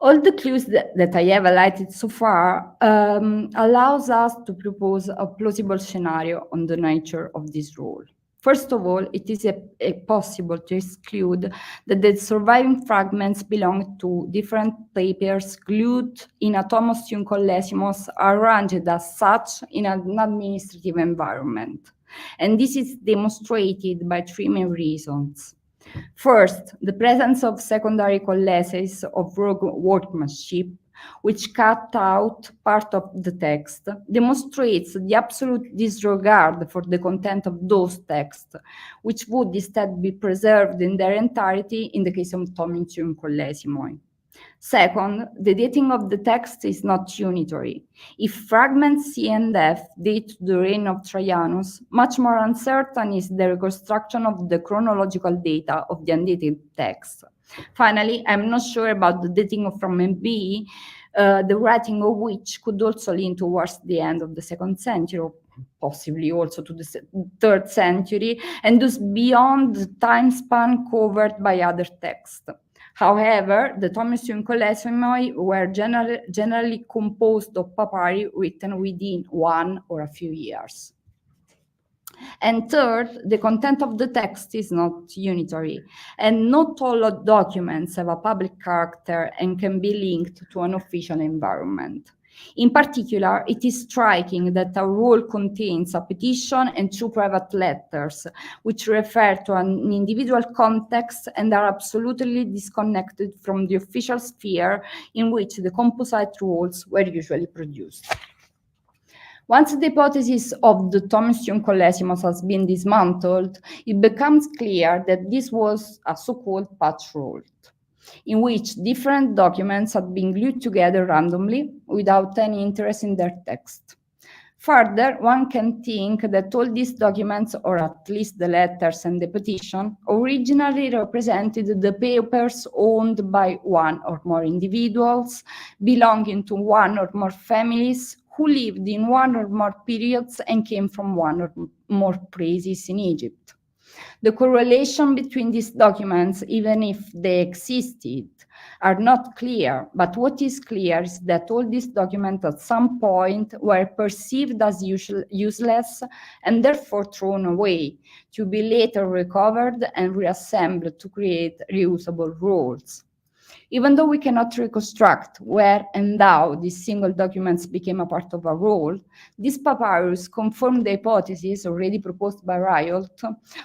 All the clues that I have highlighted so far allows us to propose a plausible scenario on the nature of this role. First of all, it is possible to exclude that the surviving fragments belong to different papers glued in a Thomas-Young collesimos arranged as such in an administrative environment. And this is demonstrated by three main reasons. First, the presence of secondary colleges of rogue workmanship, which cut out part of the text, demonstrates the absolute disregard for the content of those texts, which would instead be preserved in their entirety in the case of Thomas-Young collesimoi. Second, the dating of the text is not unitary. If fragments C and F date to the reign of Trajanus, much more uncertain is the reconstruction of the chronological data of the undated text. Finally, I'm not sure about the dating of fragment B, the writing of which could also lean towards the end of the 2nd century, or possibly also to the 3rd century, and thus beyond the time span covered by other texts. However, the Thomas-Young collesimoi were generally composed of papyri written within 1 or a few years. And third, the content of the text is not unitary, and not all documents have a public character and can be linked to an official environment. In particular, it is striking that our role contains a petition and 2 private letters, which refer to an individual context and are absolutely disconnected from the official sphere in which the composite rolls were usually produced. Once the hypothesis of the Thomas-Young collesimos has been dismantled, it becomes clear that this was a so-called patch roll, in which different documents had been glued together randomly without any interest in their text. Further, one can think that all these documents, or at least the letters and the petition, originally represented the papers owned by one or more individuals, belonging to one or more families, who lived in one or more periods and came from one or more places in Egypt. The correlation between these documents, even if they existed, are not clear, but what is clear is that all these documents at some point were perceived as useless and therefore thrown away, to be later recovered and reassembled to create reusable rolls. Even though we cannot reconstruct where and how these single documents became a part of a roll, this papyrus confirmed the hypothesis already proposed by Riot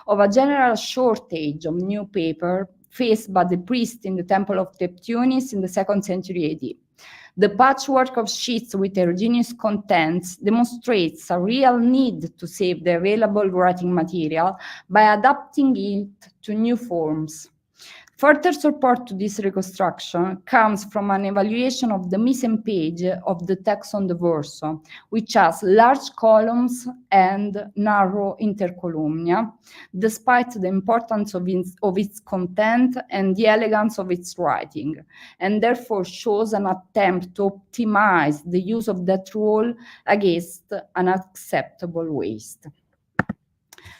of a general shortage of new paper faced by the priests in the Temple of Tebtynis in the 2nd century AD. The patchwork of sheets with heterogeneous contents demonstrates a real need to save the available writing material by adapting it to new forms. Further support to this reconstruction comes from an evaluation of the missing page of the text on the verso, which has large columns and narrow intercolumnia, despite the importance of its content and the elegance of its writing, and therefore shows an attempt to optimize the use of that roll against unacceptable waste.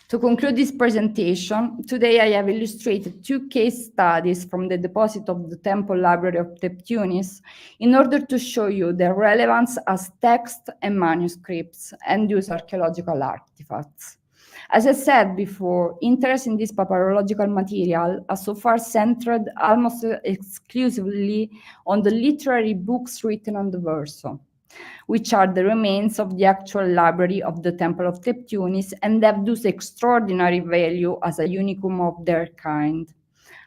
To conclude this presentation, today I have illustrated 2 case studies from the deposit of the Temple Library of Tebtynis in order to show you their relevance as text and manuscripts and use archaeological artifacts. As I said before, interest in this papyrological material has so far centered almost exclusively on the literary books written on the verso, which are the remains of the actual library of the Temple of Tebtynis and have thus extraordinary value as a unicum of their kind.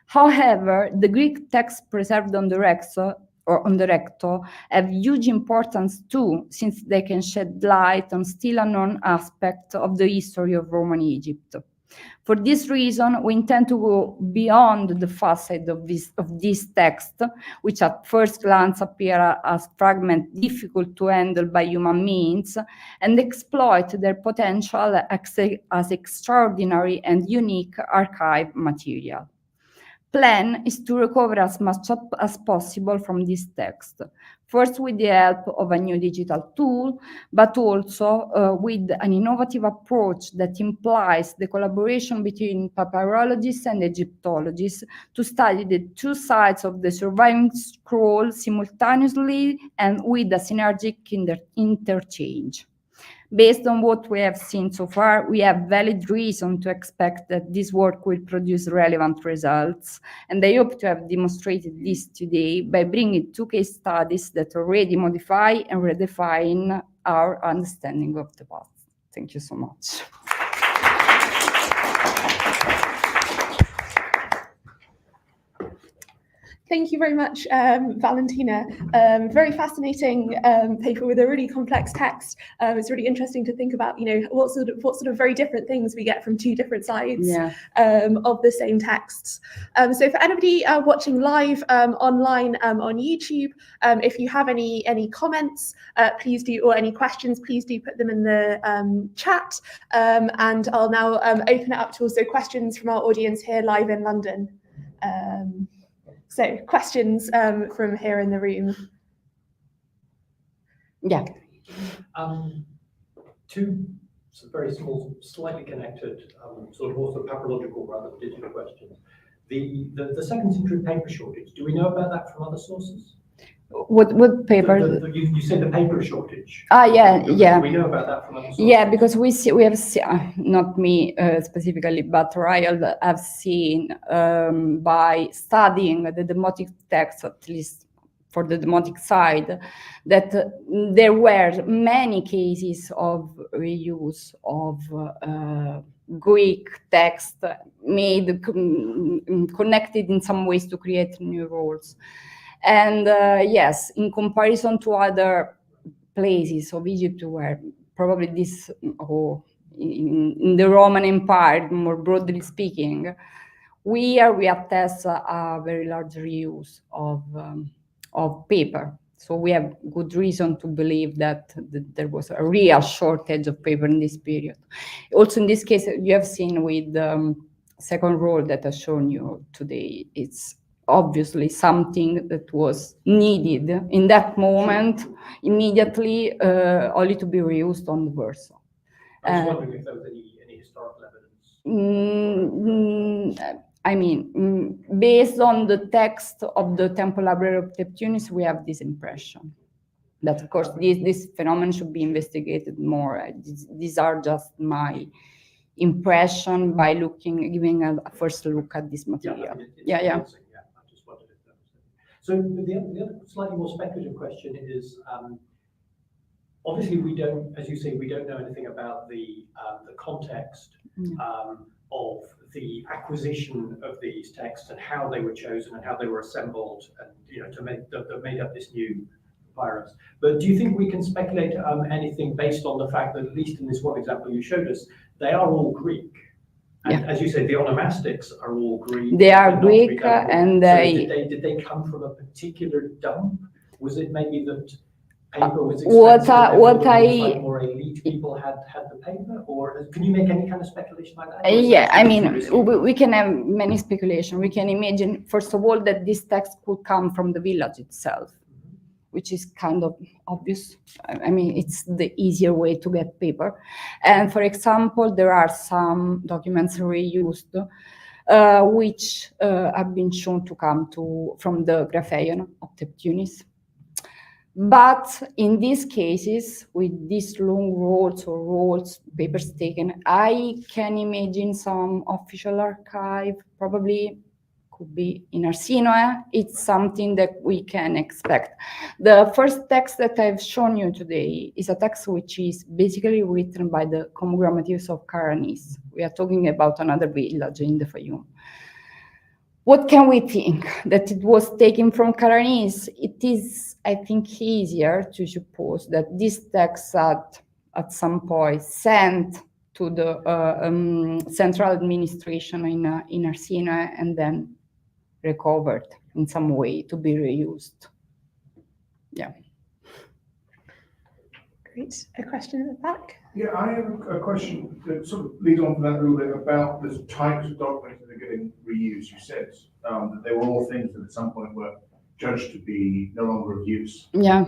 However, the Greek texts preserved on the recto have huge importance too, since they can shed light on still unknown aspects of the history of Roman Egypt. For this reason, we intend to go beyond the facade of this text, which at first glance appear as fragments difficult to handle by human means, and exploit their potential as extraordinary and unique archive material. Plan is to recover as much as possible from this text, first with the help of a new digital tool, but also with an innovative approach that implies the collaboration between papyrologists and Egyptologists to study the 2 sides of the surviving scroll simultaneously and with a synergic interchange. Based on what we have seen so far, we have valid reason to expect that this work will produce relevant results, and I hope to have demonstrated this today by bringing 2 case studies that already modify and redefine our understanding of the past. Thank you so much. Thank you very much, Valentina. Very fascinating paper with a really complex text. It's really interesting to think about, what sort of very different things we get from 2 different sides of the same texts. So for anybody watching live online on YouTube, if you have any comments, please do, or any questions, please do put them in the chat. And I'll now open it up to also questions from our audience here live in London. So questions from here in the room. Yeah. 2 very small, slightly connected, sort of also papyrological rather than digital questions. The 2nd century paper shortage, do we know about that from other sources? What paper? You said the paper shortage. Yeah. Do we know about that from other sources? Yeah, because we have seen, not me specifically, but Riot have seen by studying the demotic text, at least for the demotic side, that there were many cases of reuse of Greek text made connected in some ways to create new roles. And yes, in comparison to other places of Egypt where probably this, or in the Roman Empire, more broadly speaking, we attest a very large reuse of paper. So we have good reason to believe that there was a real shortage of paper in this period. Also, in this case, you have seen with the second roll that I've shown you today, it's obviously something that was needed in that moment, immediately, only to be reused on the verso. I was wondering if there was any historical evidence. I mean, based on the text of the Temple Library of Tebtynis, we have this impression that, of course, this phenomenon should be investigated more. These are just my impression by giving a first look at this material. Yeah. I just wondered if that was it. So the other slightly more speculative question is, obviously we don't, as you say, we don't know anything about the context of the acquisition of these texts and how they were chosen and how they were assembled and to make that made up this new papyrus. But do you think we can speculate anything based on the fact that, at least in this one example you showed us, they are all Greek? And as you said, the onomastics are all Greek. They are Greek, and did they come from a particular dump? Was it maybe that paper was expensive, more elite people had the paper, or can you make any kind of speculation like that? Yeah, I mean, we can have many speculation. We can imagine, first of all, that this text could come from the village itself, which is kind of obvious. I mean, it's the easier way to get paper. And for example, there are some documents reused, which have been shown to come from the Graeco-Roman of Tebtynis. But in these cases, with these long rolls, papers taken, I can imagine some official archive, probably could be in Arsinoe. It's something that we can expect. The first text that I've shown you today is a text which is basically written by the commemoratives of Caranis. We are talking about another village in the Fayum. What can we think? That it was taken from Caranis? It is, I think, easier to suppose that this text at some point sent to the central administration in Arsinoe and then recovered in some way to be reused. Yeah. Great. A question in the back? Yeah, I have a question that sort of leads on from that a little bit about the types of documents that are getting reused. You said that they were all things that at some point were judged to be no longer of use. Yeah.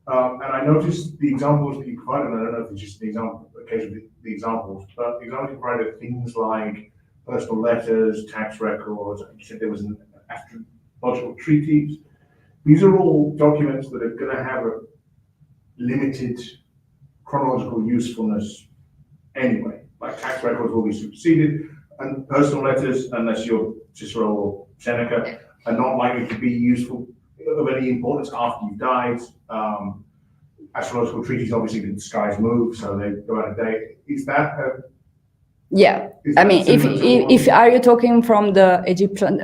And I noticed the examples that you provided, and I don't know if it's just the example, occasionally the examples, but the examples you provided things like personal letters, tax records. You said there was an astrological treatise. These are all documents that are going to have a limited chronological usefulness anyway. Like tax records will be superseded, and personal letters, unless you're Cicero or Seneca, are not likely to be useful of any importance after you've died. Astrological treaties, obviously, the skies move, so they go out of date. Is that yeah, I mean, if are you talking from the Egyptian,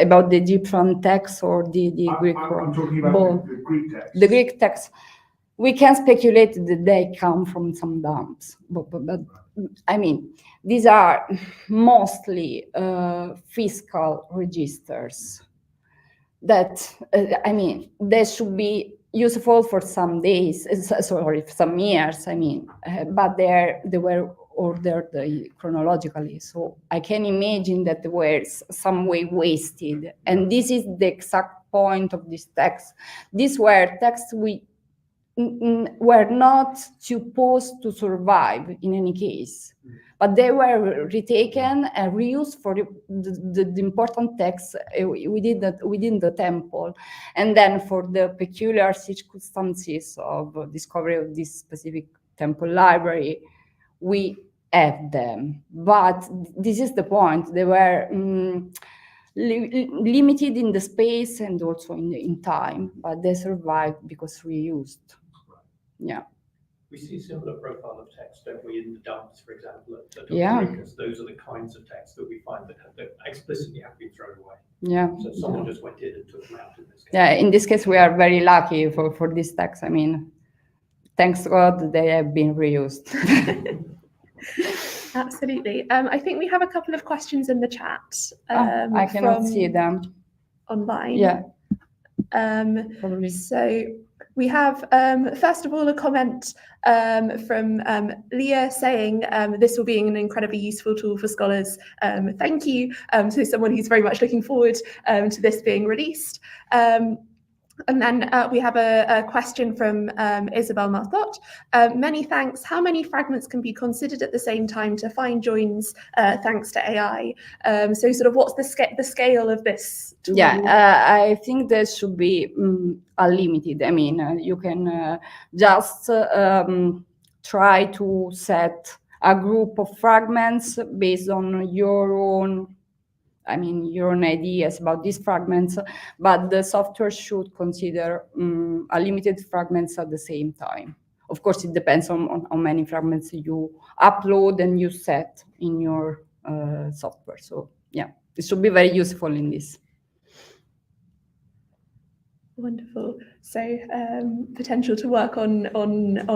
about the Egyptian text or the Greek? I'm talking about the Greek text. The Greek text. We can speculate that they come from some dumps, but I mean, these are mostly fiscal registers that, I mean, they should be useful for some days, sorry, some years, I mean, but they were ordered chronologically. So I can imagine that they were some way wasted. And this is the exact point of this text. These were texts were not supposed to survive in any case, but they were retaken and reused for the important texts within the temple. And then for the peculiar circumstances of discovery of this specific temple library, we have them. But this is the point. They were limited in the space and also in time, but they survived because reused. Yeah. We see a similar profile of text, don't we, in the dumps, for example, at yeah. Because those are the kinds of texts that we find that explicitly have been thrown away. Yeah. So someone just went in and took them out in this case. Yeah, in this case, we are very lucky for this text. I mean, thanks God they have been reused. Absolutely. I think we have a couple of questions in the chat. I cannot see them. Online. Yeah. Probably. So we have, first of all, a comment from Leah saying this will be an incredibly useful tool for scholars. Thank you. So someone who's very much looking forward to this being released. And then we have a question from Isabel Marthot. Many thanks. How many fragments can be considered at the same time to find joins thanks to AI? So sort of what's the scale of this tool? Yeah, I think that should be unlimited. I mean, you can just try to set a group of fragments based on your own ideas about these fragments, but the software should consider unlimited fragments at the same time. Of course, it depends on how many fragments you upload and you set in your software. So yeah, it should be very useful in this. Wonderful. So potential to work on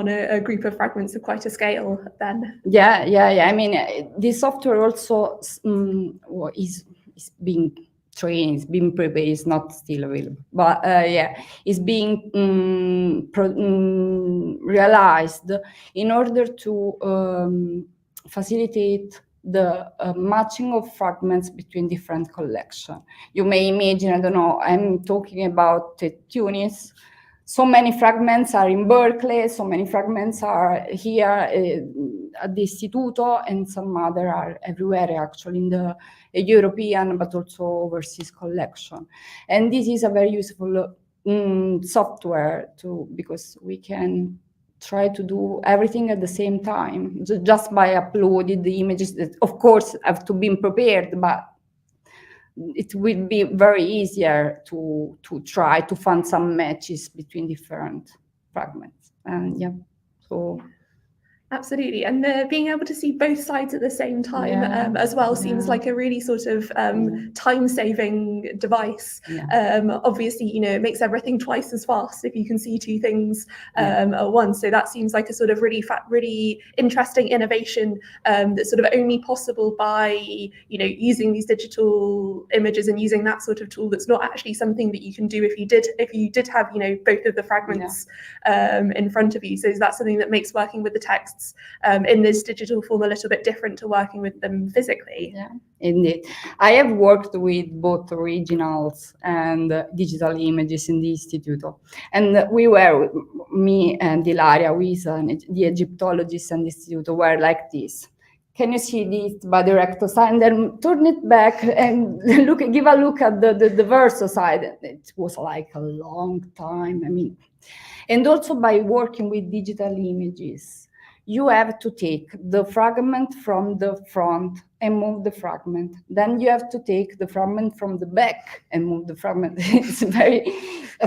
a group of fragments of quite a scale then. Yeah. I mean, this software also is being trained, it's being prepared, it's not still available. But it's being realized in order to facilitate the matching of fragments between different collections. You may imagine, I don't know, I'm talking about Tebtynis. So many fragments are in Berkeley, so many fragments are here at the Istituto, and some other are everywhere, actually, in the European, but also overseas collection. And this is a very useful software because we can try to do everything at the same time, just by uploading the images that, of course, have to be prepared, but it will be very easier to try to find some matches between different fragments. And yeah, so. Absolutely, and being able to see both sides at the same time as well seems like a really sort of time-saving device. Obviously, it makes everything twice as fast if you can see two things at once. So that seems like a sort of really interesting innovation that's sort of only possible by using these digital images and using that sort of tool. That's not actually something that you can do if you did have both of the fragments in front of you. So that's something that makes working with the texts in this digital form a little bit different to working with them physically. Yeah, indeed. I have worked with both originals and digital images in the Istituto. And we were, me and Ilaria, the Egyptologists and the Istituto, were like this. Can you see this by the recto side? And then turn it back and give a look at the verso side. It was like a long time. I mean, and also by working with digital images, you have to take the fragment from the front and move the fragment. Then you have to take the fragment from the back and move the fragment. It's very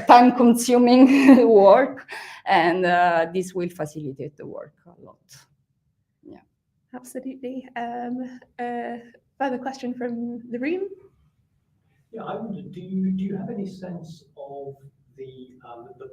time-consuming work, and this will facilitate the work a lot. Yeah, absolutely. Further question from the room? Yeah, I wonder, do you have any sense of the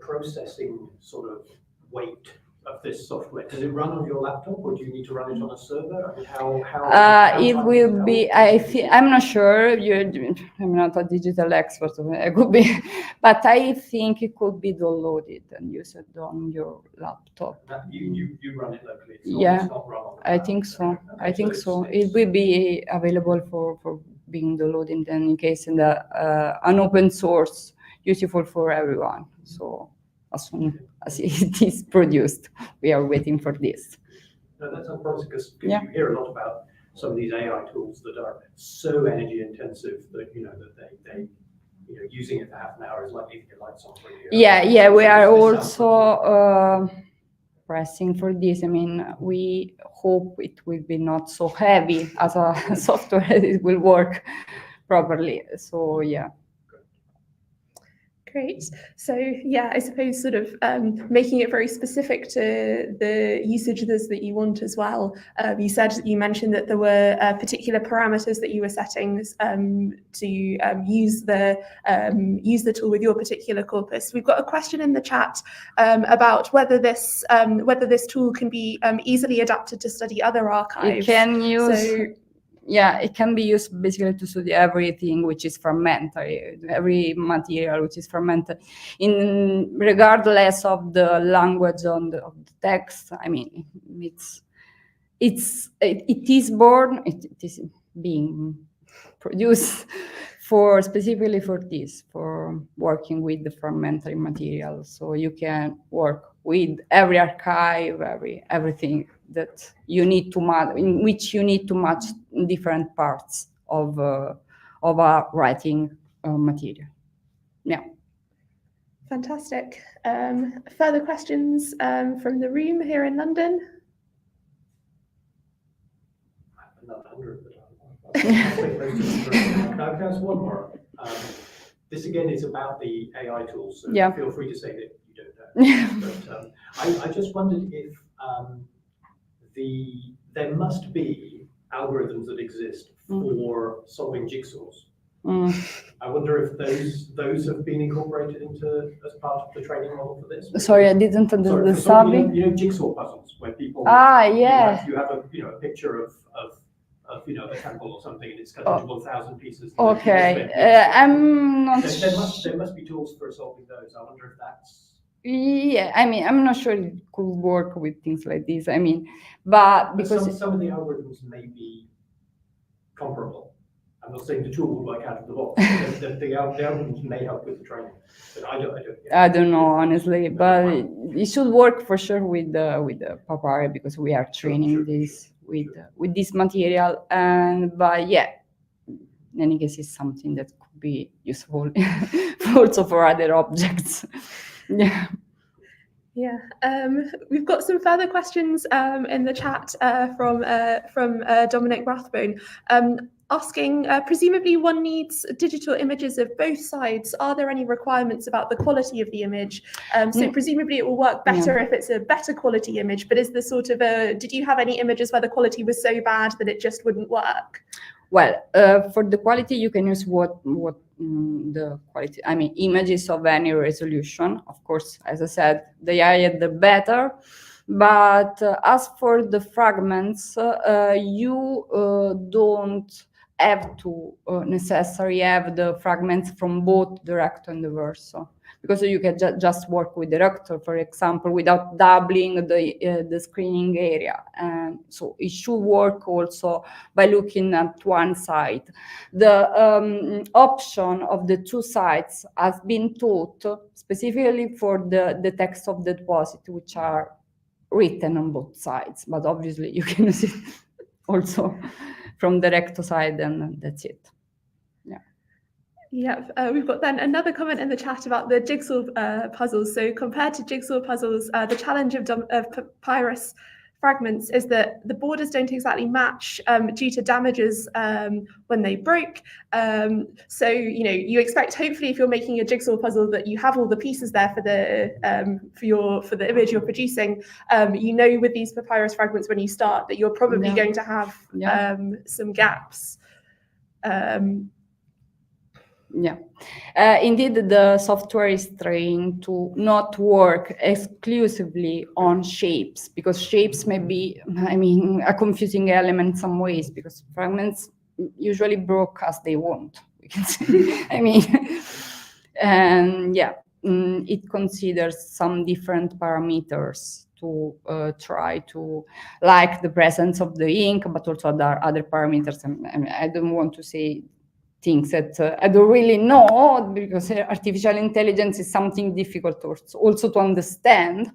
processing sort of weight of this software? Does it run on your laptop, or do you need to run it on a server? I mean, how it will be. I'm not sure. I'm not a digital expert. So it could be, but I think it could be downloaded and used on your laptop. You run it locally. It's not run on the I think so. Okay, I think so. It will be available for being downloaded, and in case in an open source, useful for everyone. So as soon as it is produced, we are waiting for this. No, that's not promising, because you hear a lot about some of these AI tools that are so energy intensive that that they using it for half an hour is likely to get lights on for you. Yeah, we are also pressing for this. I mean, we hope it will be not so heavy as a software; it will work properly. So yeah. Great. So yeah, I suppose sort of making it very specific to the usages that you want as well. You mentioned that there were particular parameters that you were setting to use the tool with your particular corpus. We've got a question in the chat about whether this tool can be easily adapted to study other archives. You can use. yeah, it can be used basically to study everything which is fragmentary, every material which is fragmented, regardless of the language of the text. I mean, it is being produced specifically for this, for working with the fragmentary material. So you can work with every archive, everything that you need to match, in which you need to match different parts of a writing material. Yeah. Fantastic. Further questions from the room here in London? Another 100, but can I ask one more? This again is about the AI tools, so yeah. Feel free to say that you don't know. But I just wondered if there must be algorithms that exist for solving jigsaws. I wonder if those have been incorporated into as part of the training model for this. Sorry, I didn't understand the solving, you know, jigsaw puzzles where people yeah, you have a picture of a temple or something, and it's cut into 1,000 pieces. Okay, I'm not. There must be tools for solving those. I wonder if that's. Yeah, I mean, I'm not sure it could work with things like this. I mean, but because some of the algorithms may be comparable. I'm not saying the tool will work out of the box. the algorithms may help with the training, but I don't know honestly. But it should work for sure with the papyri, because we are training this with this material. But yeah, in any case, it's something that could be useful also for other objects. Yeah. Yeah, we've got some further questions in the chat from Dominic Rathbone, asking, presumably one needs digital images of both sides. Are there any requirements about the quality of the image? So presumably it will work better if it's a better quality image, but is there sort of did you have any images where the quality was so bad that it just wouldn't work? Well, for the quality, you can use the quality, I mean, images of any resolution. Of course, as I said, the higher the better. But as for the fragments, you don't have to necessarily have the fragments from both the recto and the verso, because you can just work with the recto, for example, without doubling the screening area. And so it should work also by looking at one side. The option of the two sides has been taught specifically for the text of the deposit, which are written on both sides, but obviously you can use it also from the recto side, and that's it. Yeah, we've got then another comment in the chat about the jigsaw puzzles. So compared to jigsaw puzzles, the challenge of papyrus fragments is that the borders don't exactly match due to damages when they broke. So, you know, you expect, hopefully, if you're making a jigsaw puzzle, that you have all the pieces there for the image you're producing. You know, with these papyrus fragments, when you start, that you're probably going to have some gaps. Yeah, indeed, the software is trained to not work exclusively on shapes, because shapes may be, I mean, a confusing element in some ways, because fragments usually broke as they want, we can say. I mean, and yeah, it considers some different parameters to try to, like the presence of the ink, but also other parameters. And I don't want to say things that I don't really know, because artificial intelligence is something difficult also to understand.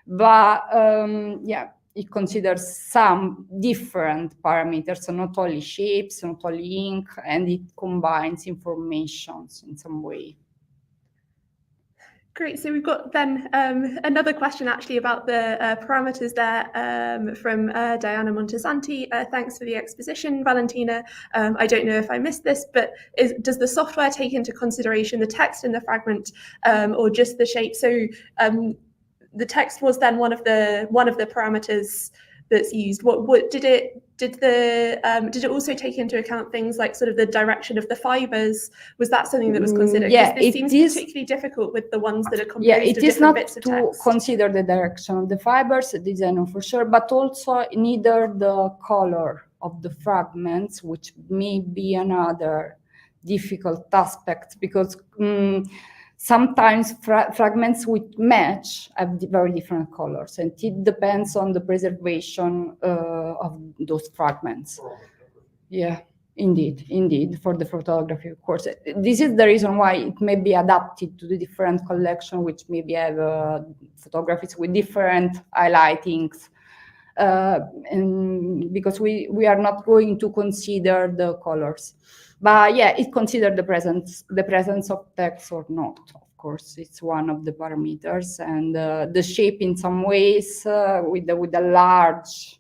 But yeah, it considers some different parameters, so not only shapes, not only ink, and it combines information in some way. Great. So we've got then another question actually about the parameters there from Diana Montesanti. Thanks for the exposition, Valentina. I don't know if I missed this, but does the software take into consideration the text in the fragment or just the shape? So the text was then one of the parameters that's used. What did it also take into account things like sort of the direction of the fibres? Was that something that was considered? Yeah, this seems particularly difficult with the ones that are composed it of is different not bits of to text. consider the direction of the fibers, this I know for sure, but also neither the color of the fragments, which may be another difficult aspect, because sometimes fragments with match have very different colors, and it depends on the preservation of those fragments. Yeah, indeed, for the photography, of course. This is the reason why it may be adapted to the different collection, which maybe have photographies with different highlightings, and because we are not going to consider the colors. But yeah, it considers the presence of text or not. Of course, it's one of the parameters, and the shape in some ways with a large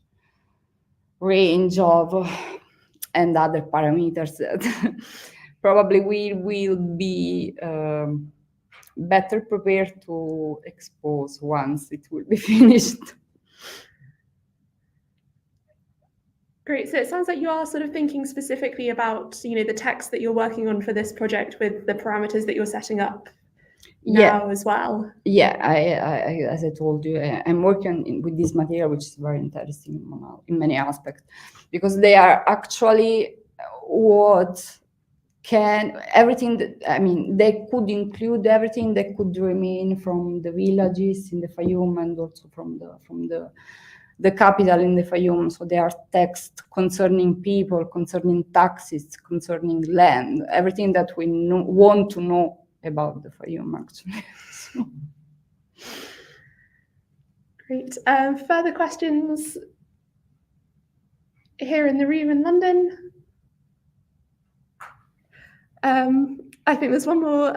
range of and other parameters that probably we will be better prepared to expose once it will be finished. Great. So it sounds like you are sort of thinking specifically about, the text that you're working on for this project with the parameters that you're setting up now as well. Yeah, I as I told you, I'm working with this material, which is very interesting in many aspects, because they are actually everything that, I mean, they could include everything that could remain from the villages in the Fayum, and also from the capital in the Fayum. So there are texts concerning people, concerning taxes, concerning land, everything that we want to know about the Fayum, actually. Great. Further questions here in the room in London? I think there's one more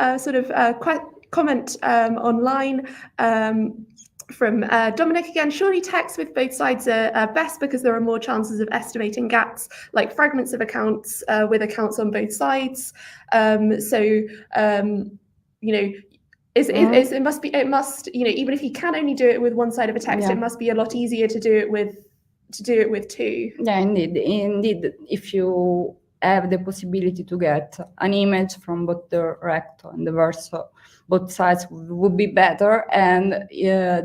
comment online from Dominic again. Surely texts with both sides are best because there are more chances of estimating gaps, like fragments of accounts with accounts on both sides. It must even if you can only do it with one side of a text, it must be a lot easier to do it with two. Yeah, indeed. If you have the possibility to get an image from both the recto and the verso, both sides would be better, and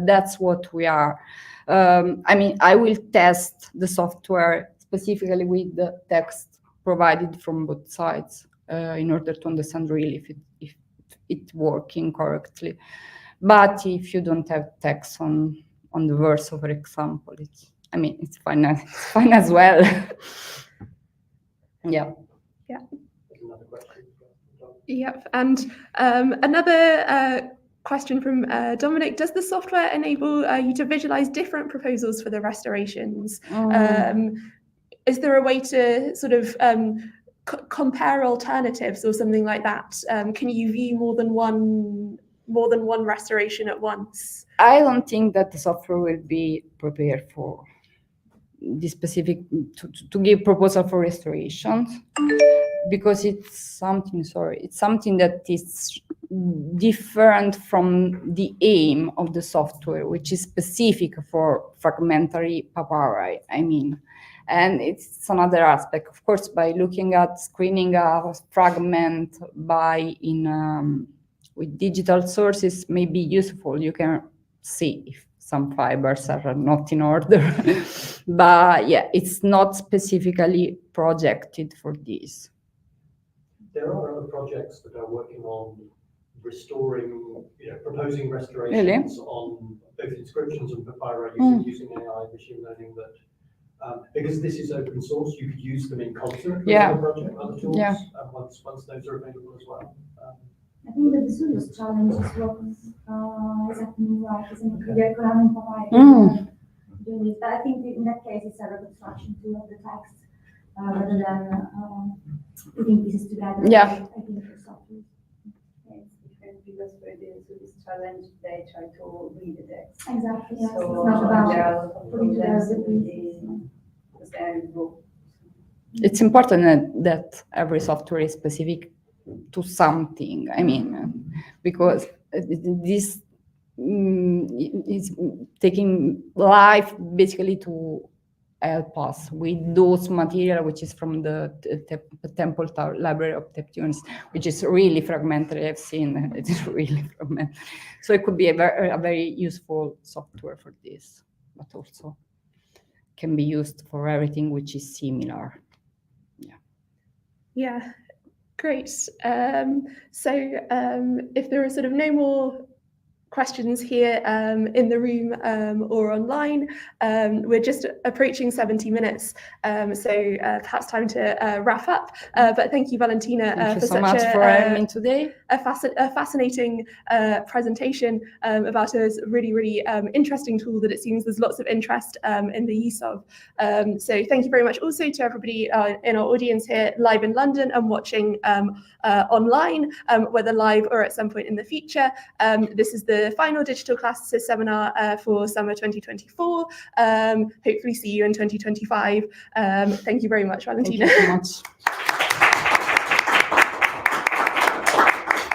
that's what we are. I will test the software specifically with the text provided from both sides in order to understand really if it's working correctly. But if you don't have text on the verso, for example, it's fine as well. Yeah. Yep. And another question from Dominic: does the software enable you to visualize different proposals for the restorations? Is there a way to sort of compare alternatives or something like that? Can you view more than one restoration at once? I don't think that the software will be prepared for the specific to give proposal for restorations, because it's something that is different from the aim of the software, which is specific for fragmentary papyri. And it's another aspect, of course. By looking at screening a fragment with digital sources may be useful. You can see if some fibers are not in order. But yeah, it's not specifically projected for this. There are other projects that are working on proposing restorations on both inscriptions and papyri using AI, machine learning, that because this is open source, you could use them in concert with other tools, once those are available as well. I think that the serious challenge is what exactly like, isn't it? The economic papyri doing this. But I think in that case it's a reconstruction too of the text rather than putting pieces together. Yeah. I think for software. It's different because for the Swiss challenge they try to read the text. Exactly. Yes. So it's not about there are a lot of putting together problems the with pieces. because they are in book. It's important that every software is specific to something. Because this is taking life basically to help us with those material, which is from the Temple Library of Tebtynis, which is really fragmentary. I've seen it is really fragmentary. So it could be a very useful software for this, but also can be used for everything which is similar. Yeah, great. If there are sort of no more questions here in the room or online, we're just approaching 70 minutes, so perhaps time to wrap up. But thank you, Valentina, Thank you for so such much for having me today. A fascinating presentation about a really, really interesting tool that it seems there's lots of interest in the use of. So thank you very much also to everybody in our audience here live in London and watching online, whether live or at some point in the future. This is the final Digital Classicist seminar for summer 2024. Hopefully see you in 2025. Thank you very much, Valentina. Thank you so much.